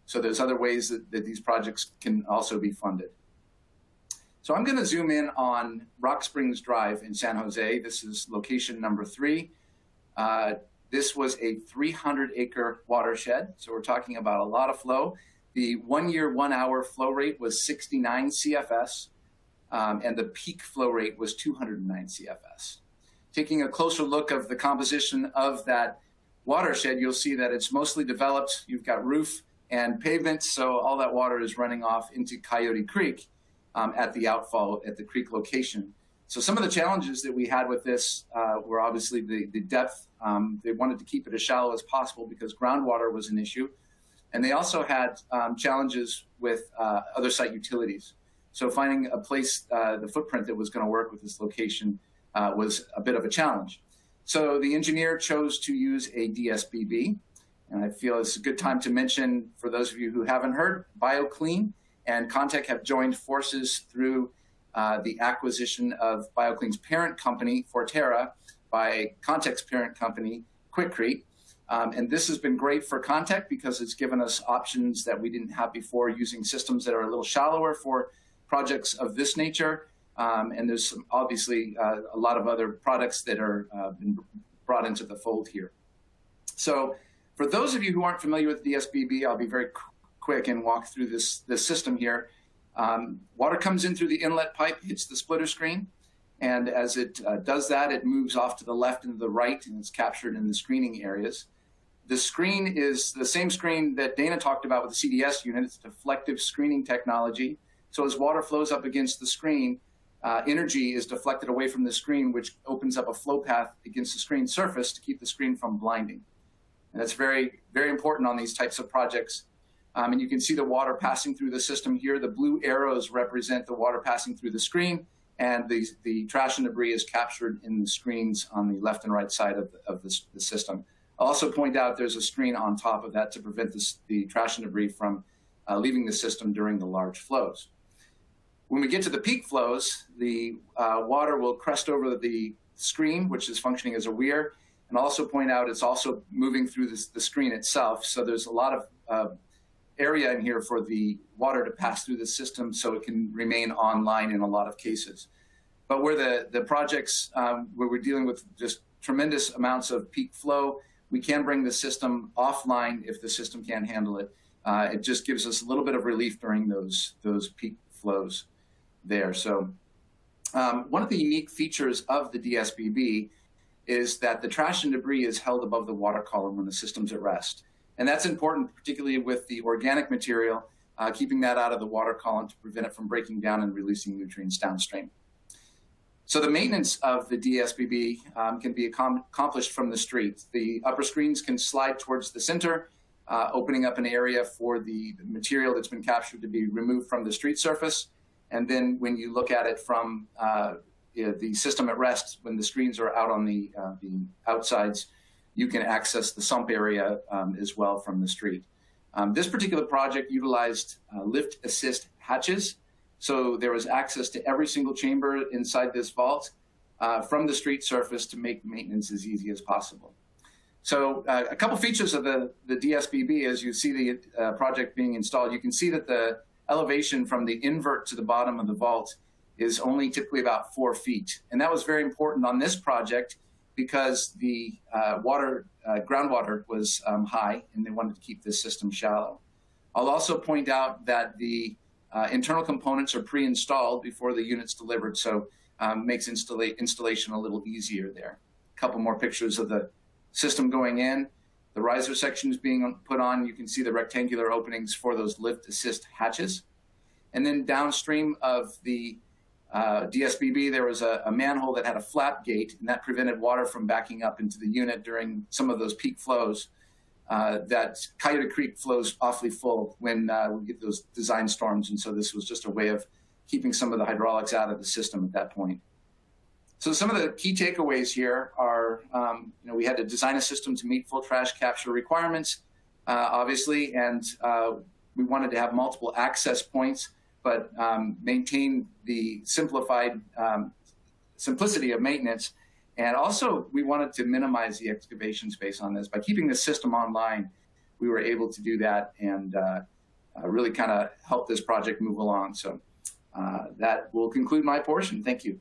So there's other ways that these projects can also be funded. So I'm going to zoom in on Rock Springs Drive in San Jose. This is location number 3. This was a 300-acre watershed, so we're talking about a lot of flow. The 1 year, 1 hour flow rate was 69 CFS, and the peak flow rate was 209 CFS. Taking a closer look of the composition of that watershed, you'll see that it's mostly developed. You've got roof and pavement, so all that water is running off into Coyote Creek at the outfall at the creek location. So some of the challenges that we had with this were obviously the depth. They wanted to keep it as shallow as possible because groundwater was an issue. And they also had challenges with other site utilities. So finding a place, the footprint that was going to work with this location was a bit of a challenge. So the engineer chose to use a DSBB. And I feel it's a good time to mention, for those of you who haven't heard, BioClean and Contech have joined forces through the acquisition of BioClean's parent company, Forterra, by Contech's parent company, Quikrete. And this has been great for Contech because it's given us options that we didn't have before, using systems that are a little shallower for projects of this nature. And there's obviously a lot of other products that are been brought into the fold here. So for those of you who aren't familiar with DSBB, I'll be very quick and walk through this system here. Water comes in through the inlet pipe, hits the splitter screen. And as it does that, it moves off to the left and the right, and it's captured in the screening areas. The screen is the same screen that Dana talked about with the CDS unit. It's deflective screening technology. So as water flows up against the screen, energy is deflected away from the screen, which opens up a flow path against the screen surface to keep the screen from blinding. And that's very, very important on these types of projects. And you can see the water passing through the system here. The blue arrows represent the water passing through the screen, and the trash and debris is captured in the screens on the left and right side of the system. I'll also point out there's a screen on top of that to prevent the trash and debris from leaving the system during the large flows. When we get to the peak flows, the water will crest over the screen, which is functioning as a weir, and also point out it's also moving through the screen itself. So there's a lot of area in here for the water to pass through the system so it can remain online in a lot of cases. But where the projects, where we're dealing with just tremendous amounts of peak flow, we can bring the system offline if the system can't handle it. It just gives us a little bit of relief during those peak flows there. So one of the unique features of the DSBB is that the trash and debris is held above the water column when the system's at rest. And that's important, particularly with the organic material, keeping that out of the water column to prevent it from breaking down and releasing nutrients downstream. So the maintenance of the DSBB can be accomplished from the street. The upper screens can slide towards the center, opening up an area for the material that's been captured to be removed from the street surface. And then when you look at it from the system at rest, when the screens are out on the outsides, you can access the sump area as well from the street. This particular project utilized lift assist hatches. So there was access to every single chamber inside this vault from the street surface to make maintenance as easy as possible. So a couple features of the DSBB as you see the project being installed. You can see that the elevation from the invert to the bottom of the vault is only typically about 4 feet. And that was very important on this project because the groundwater was high and they wanted to keep this system shallow. I'll also point out that the internal components are pre-installed before the unit's delivered, so makes installation a little easier there. A couple more pictures of the system going in. The riser section is being put on. You can see the rectangular openings for those lift assist hatches. And then downstream of the DSBB, there was a manhole that had a flap gate, and that prevented water from backing up into the unit during some of those peak flows. That Coyote Creek flows awfully full when we get those design storms, and so this was just a way of keeping some of the hydraulics out of the system at that point. So some of the key takeaways here are, we had to design a system to meet full trash capture requirements, obviously, and we wanted to have multiple access points, but maintain the simplicity of maintenance. And also, we wanted to minimize the excavation space on this. By keeping the system online, we were able to do that and really kind of help this project move along. So that will conclude my portion. Thank you.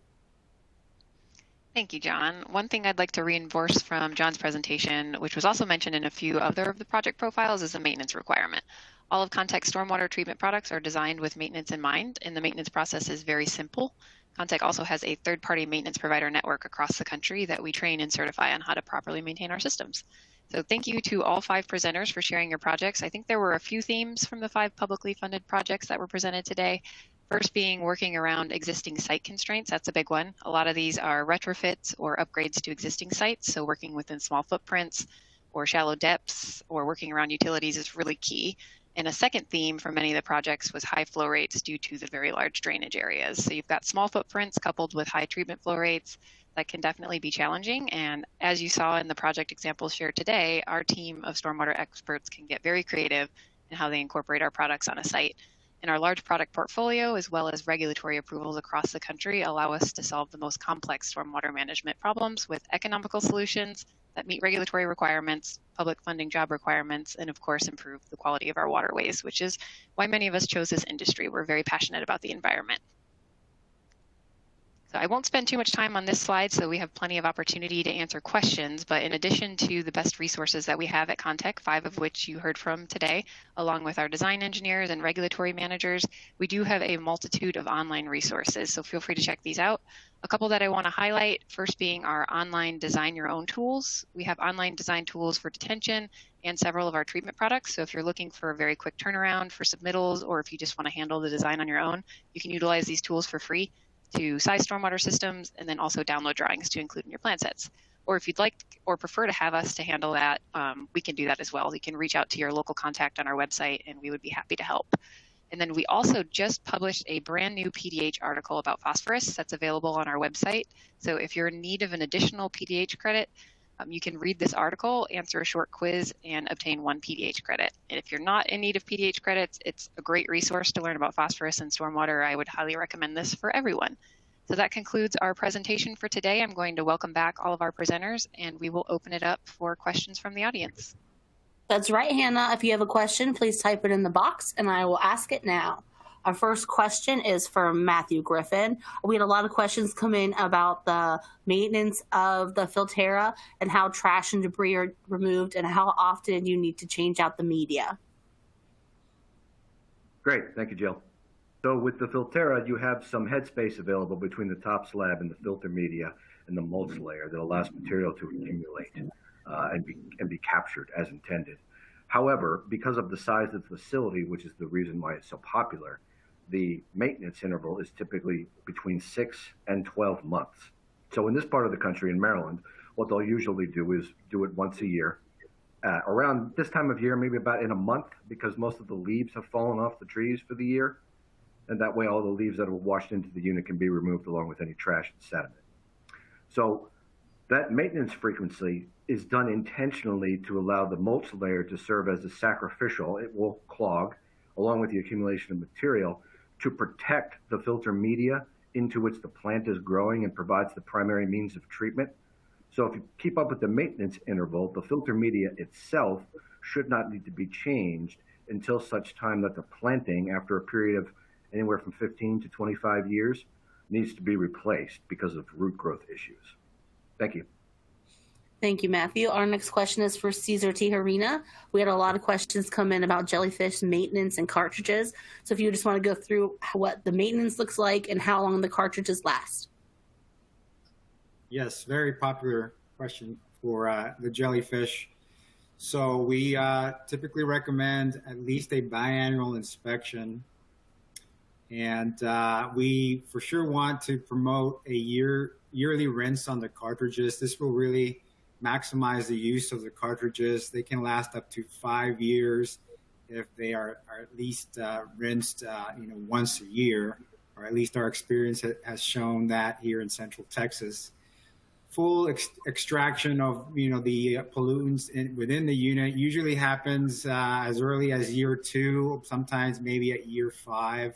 Thank you, John. One thing I'd like to reinforce from John's presentation, which was also mentioned in a few other of the project profiles, is a maintenance requirement. All of Contech's stormwater treatment products are designed with maintenance in mind, and the maintenance process is very simple. Contech also has a third-party maintenance provider network across the country that we train and certify on how to properly maintain our systems. So thank you to all 5 presenters for sharing your projects. I think there were a few themes from the 5 publicly funded projects that were presented today. First being working around existing site constraints. That's a big one. A lot of these are retrofits or upgrades to existing sites. So working within small footprints or shallow depths or working around utilities is really key. And a second theme for many of the projects was high flow rates due to the very large drainage areas. So you've got small footprints coupled with high treatment flow rates that can definitely be challenging. And as you saw in the project examples shared today, our team of stormwater experts can get very creative in how they incorporate our products on a site. And our large product portfolio, as well as regulatory approvals across the country, allow us to solve the most complex stormwater management problems with economical solutions that meet regulatory requirements, public funding job requirements, and of course improve the quality of our waterways, which is why many of us chose this industry. We're very passionate about the environment. So I won't spend too much time on this slide, so we have plenty of opportunity to answer questions, but in addition to the best resources that we have at Contech, 5 of which you heard from today, along with our design engineers and regulatory managers, we do have a multitude of online resources, so feel free to check these out. A couple that I want to highlight, first being our online design your own tools. We have online design tools for detention and several of our treatment products. So if you're looking for a very quick turnaround for submittals, or if you just want to handle the design on your own, you can utilize these tools for free. to size stormwater systems, and then also download drawings to include in your plan sets. Or if you'd like or prefer to have us to handle that, we can do that as well. You can reach out to your local contact on our website, and we would be happy to help. And then we also just published a brand new PDH article about phosphorus that's available on our website. So if you're in need of an additional PDH credit, you can read this article, answer a short quiz, and obtain 1 PDH credit. And if you're not in need of PDH credits, it's a great resource to learn about phosphorus and stormwater. I would highly recommend this for everyone. So that concludes our presentation for today. I'm going to welcome back all of our presenters, and we will open it up for questions from the audience. That's right, Hannah. If you have a question, please type it in the box, and I will ask it now. Our first question is for Matthew Griffin. We had a lot of questions come in about the maintenance of the Filtera and how trash and debris are removed and how often you need to change out the media. Great. Thank you, Jill. So with the Filtera, you have some headspace available between the top slab and the filter media and the mulch layer that allows material to accumulate and be captured as intended. However, because of the size of the facility, which is the reason why it's so popular, the maintenance interval is typically between 6 and 12 months. So in this part of the country, in Maryland, what they'll usually do is do it once a year. Around this time of year, maybe about in a month, because most of the leaves have fallen off the trees for the year. And that way all the leaves that are washed into the unit can be removed along with any trash and sediment. So that maintenance frequency is done intentionally to allow the mulch layer to serve as a sacrificial. It will clog, along with the accumulation of material, to protect the filter media into which the plant is growing and provides the primary means of treatment. So if you keep up with the maintenance interval, the filter media itself should not need to be changed until such time that the planting, after a period of anywhere from 15 to 25 years, needs to be replaced because of root growth issues. Thank you. Thank you, Matthew. Our next question is for Cesar Tijerina. We had a lot of questions come in about jellyfish maintenance and cartridges. So if you just want to go through what the maintenance looks like and how long the cartridges last. Yes, very popular question for the jellyfish. So we typically recommend at least a biannual inspection. And we for sure want to promote a yearly rinse on the cartridges. This will really maximize the use of the cartridges. They can last up to 5 years if they are at least rinsed once a year, or at least our experience has shown that here in Central Texas. Full extraction of the pollutants within the unit usually happens as early as year 2, sometimes maybe at year 5.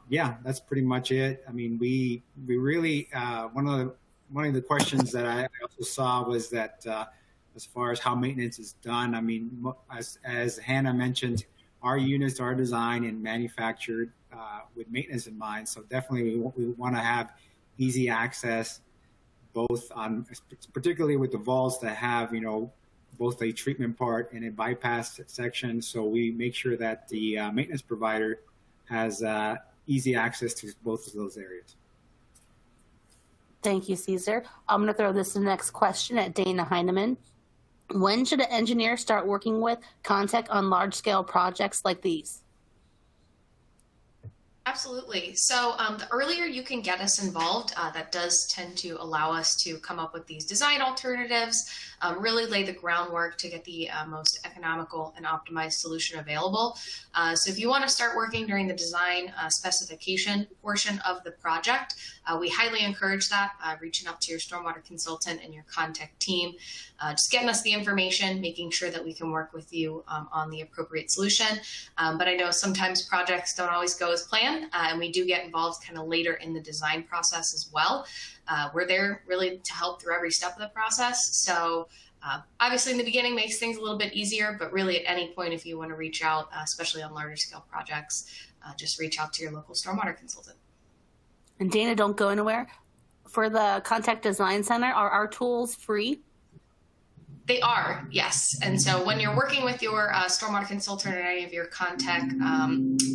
Yeah, that's pretty much it. I mean, we really one of the questions that I also saw was that as far as how maintenance is done, I mean, as Hannah mentioned, our units are designed and manufactured with maintenance in mind. So definitely we want to have easy access, both on, particularly with the vaults that have, both a treatment part and a bypass section. So we make sure that the maintenance provider has easy access to both of those areas. Thank you, Cesar. I'm going to throw this next question at Dana Heineman. When should an engineer start working with Contech on large-scale projects like these? Absolutely. So the earlier you can get us involved, that does tend to allow us to come up with these design alternatives, really lay the groundwork to get the most economical and optimized solution available. So if you want to start working during the design specification portion of the project, we highly encourage that, reaching out to your stormwater consultant and your Contech team, just getting us the information, making sure that we can work with you on the appropriate solution. But I know sometimes projects don't always go as planned. And we do get involved kind of later in the design process as well. We're there really to help through every step of the process. So obviously in the beginning makes things a little bit easier, but really at any point if you want to reach out, especially on larger scale projects, just reach out to your local stormwater consultant. And Dana, don't go anywhere. For the Contech Design Center, are our tools free? They are, yes. And so when you're working with your stormwater consultant or any of your Contech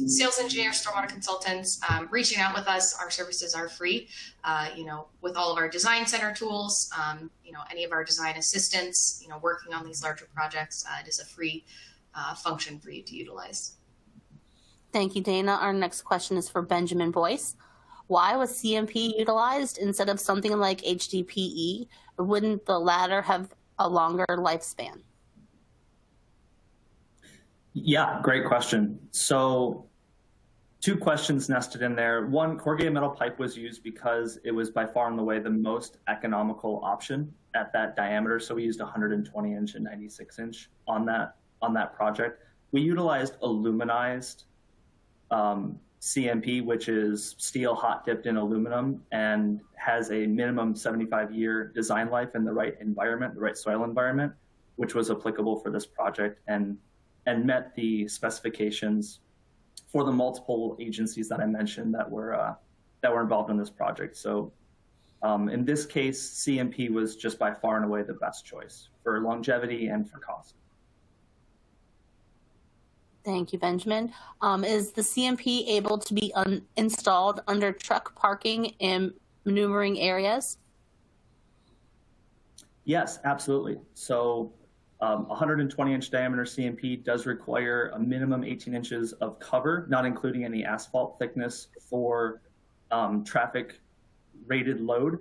sales engineer, stormwater consultants, reaching out with us, our services are free. With all of our design center tools, any of our design assistants, working on these larger projects, it is a free function for you to utilize. Thank you, Dana. Our next question is for Benjamin Boyce. Why was CMP utilized instead of something like HDPE? Wouldn't the latter have a longer lifespan? Yeah, great question. So two questions nested in there. One, corrugated metal pipe was used because it was by far and away the most economical option at that diameter. So we used 120 inch and 96 inch on that project. We utilized aluminized CMP, which is steel hot dipped in aluminum and has a minimum 75-year design life in the right environment, the right soil environment, which was applicable for this project and met the specifications for the multiple agencies that I mentioned that were involved in this project. So in this case, CMP was just by far and away the best choice for longevity and for cost. Thank you, Benjamin. Is the CMP able to be installed under truck parking in maneuvering areas? Yes, absolutely. So 120-inch diameter CMP does require a minimum 18 inches of cover, not including any asphalt thickness for traffic rated load.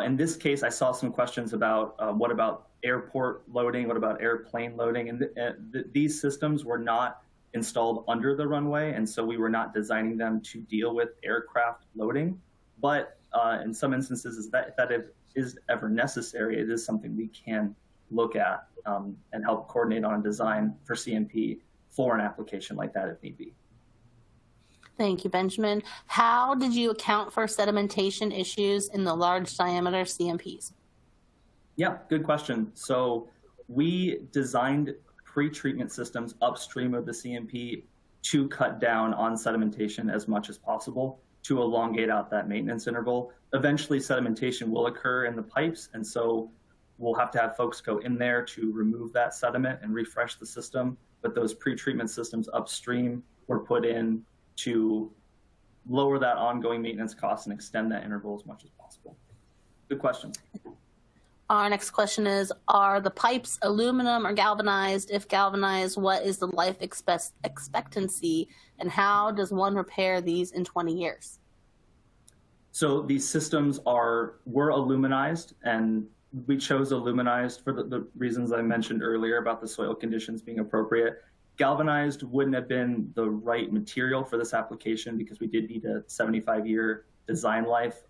In this case, I saw some questions about what about airport loading, what about airplane loading, and these systems were not installed under the runway, and so we were not designing them to deal with aircraft loading. But in some instances, if that is ever necessary, it is something we can look at and help coordinate on a design for CMP for an application like that if need be. Thank you, Benjamin. How did you account for sedimentation issues in the large diameter CMPs? Yeah, good question. So we designed pre-treatment systems upstream of the CMP to cut down on sedimentation as much as possible, to elongate out that maintenance interval. Eventually, sedimentation will occur in the pipes, and so we'll have to have folks go in there to remove that sediment and refresh the system. But those pre-treatment systems upstream were put in to lower that ongoing maintenance cost and extend that interval as much as possible. Good question. Our next question is, are the pipes aluminum or galvanized? If galvanized, what is the life expectancy, and how does one repair these in 20 years? So these systems were aluminized, and we chose aluminized for the reasons I mentioned earlier about the soil conditions being appropriate. Galvanized wouldn't have been the right material for this application because we did need a 75-year design life.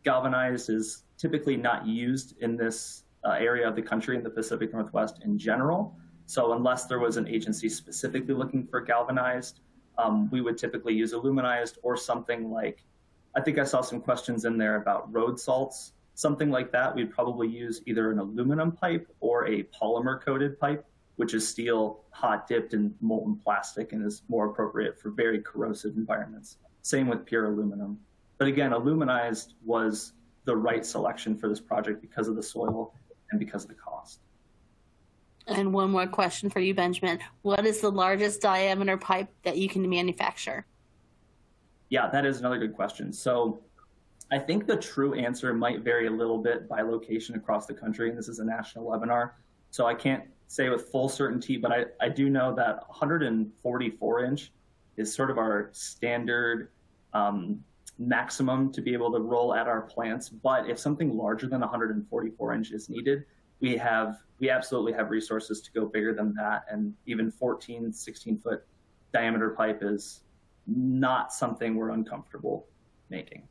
Galvanized is typically not used in this area of the country in the Pacific Northwest in general. So unless there was an agency specifically looking for galvanized, we would typically use aluminized or something like, I think I saw some questions in there about road salts. Something like that, we'd probably use either an aluminum pipe or a polymer coated pipe, which is steel hot dipped in molten plastic and is more appropriate for very corrosive environments. Same with pure aluminum. But again, aluminized was the right selection for this project because of the soil and because of the cost. And one more question for you, Benjamin. What is the largest diameter pipe that you can manufacture? Yeah, that is another good question. So I think the true answer might vary a little bit by location across the country, and this is a national webinar, so I can't say with full certainty, but I do know that 144-inch is sort of our standard maximum to be able to roll at our plants. But if something larger than 144 inch is needed, we absolutely have resources to go bigger than that. And even 14, 16-foot diameter pipe is not something we're uncomfortable making.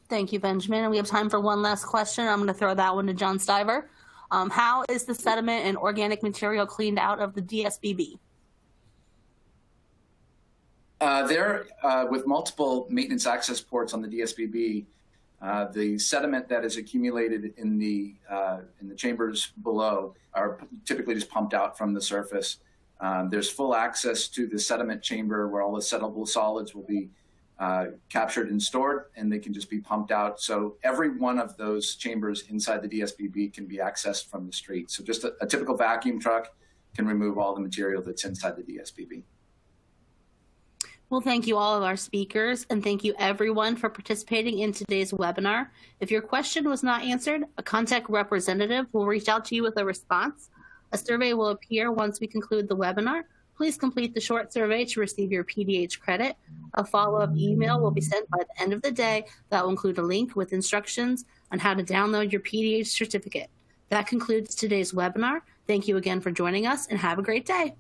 Thank you, Benjamin. And we have time for one last question. I'm going to throw that one to John Stiver. How is the sediment and organic material cleaned out of the DSBB? With multiple maintenance access ports on the DSBB, the sediment that is accumulated in the chambers below are typically just pumped out from the surface. There's full access to the sediment chamber where all the settable solids will be captured and stored, and they can just be pumped out. So every one of those chambers inside the DSBB can be accessed from the street. So just a typical vacuum truck can remove all the material that's inside the DSBB. Well, thank you all of our speakers, and thank you everyone for participating in today's webinar. If your question was not answered, a Contech representative will reach out to you with a response. A survey will appear once we conclude the webinar. Please complete the short survey to receive your PDH credit. A follow-up email will be sent by the end of the day that will include a link with instructions on how to download your PDH certificate. That concludes today's webinar. Thank you again for joining us and have a great day.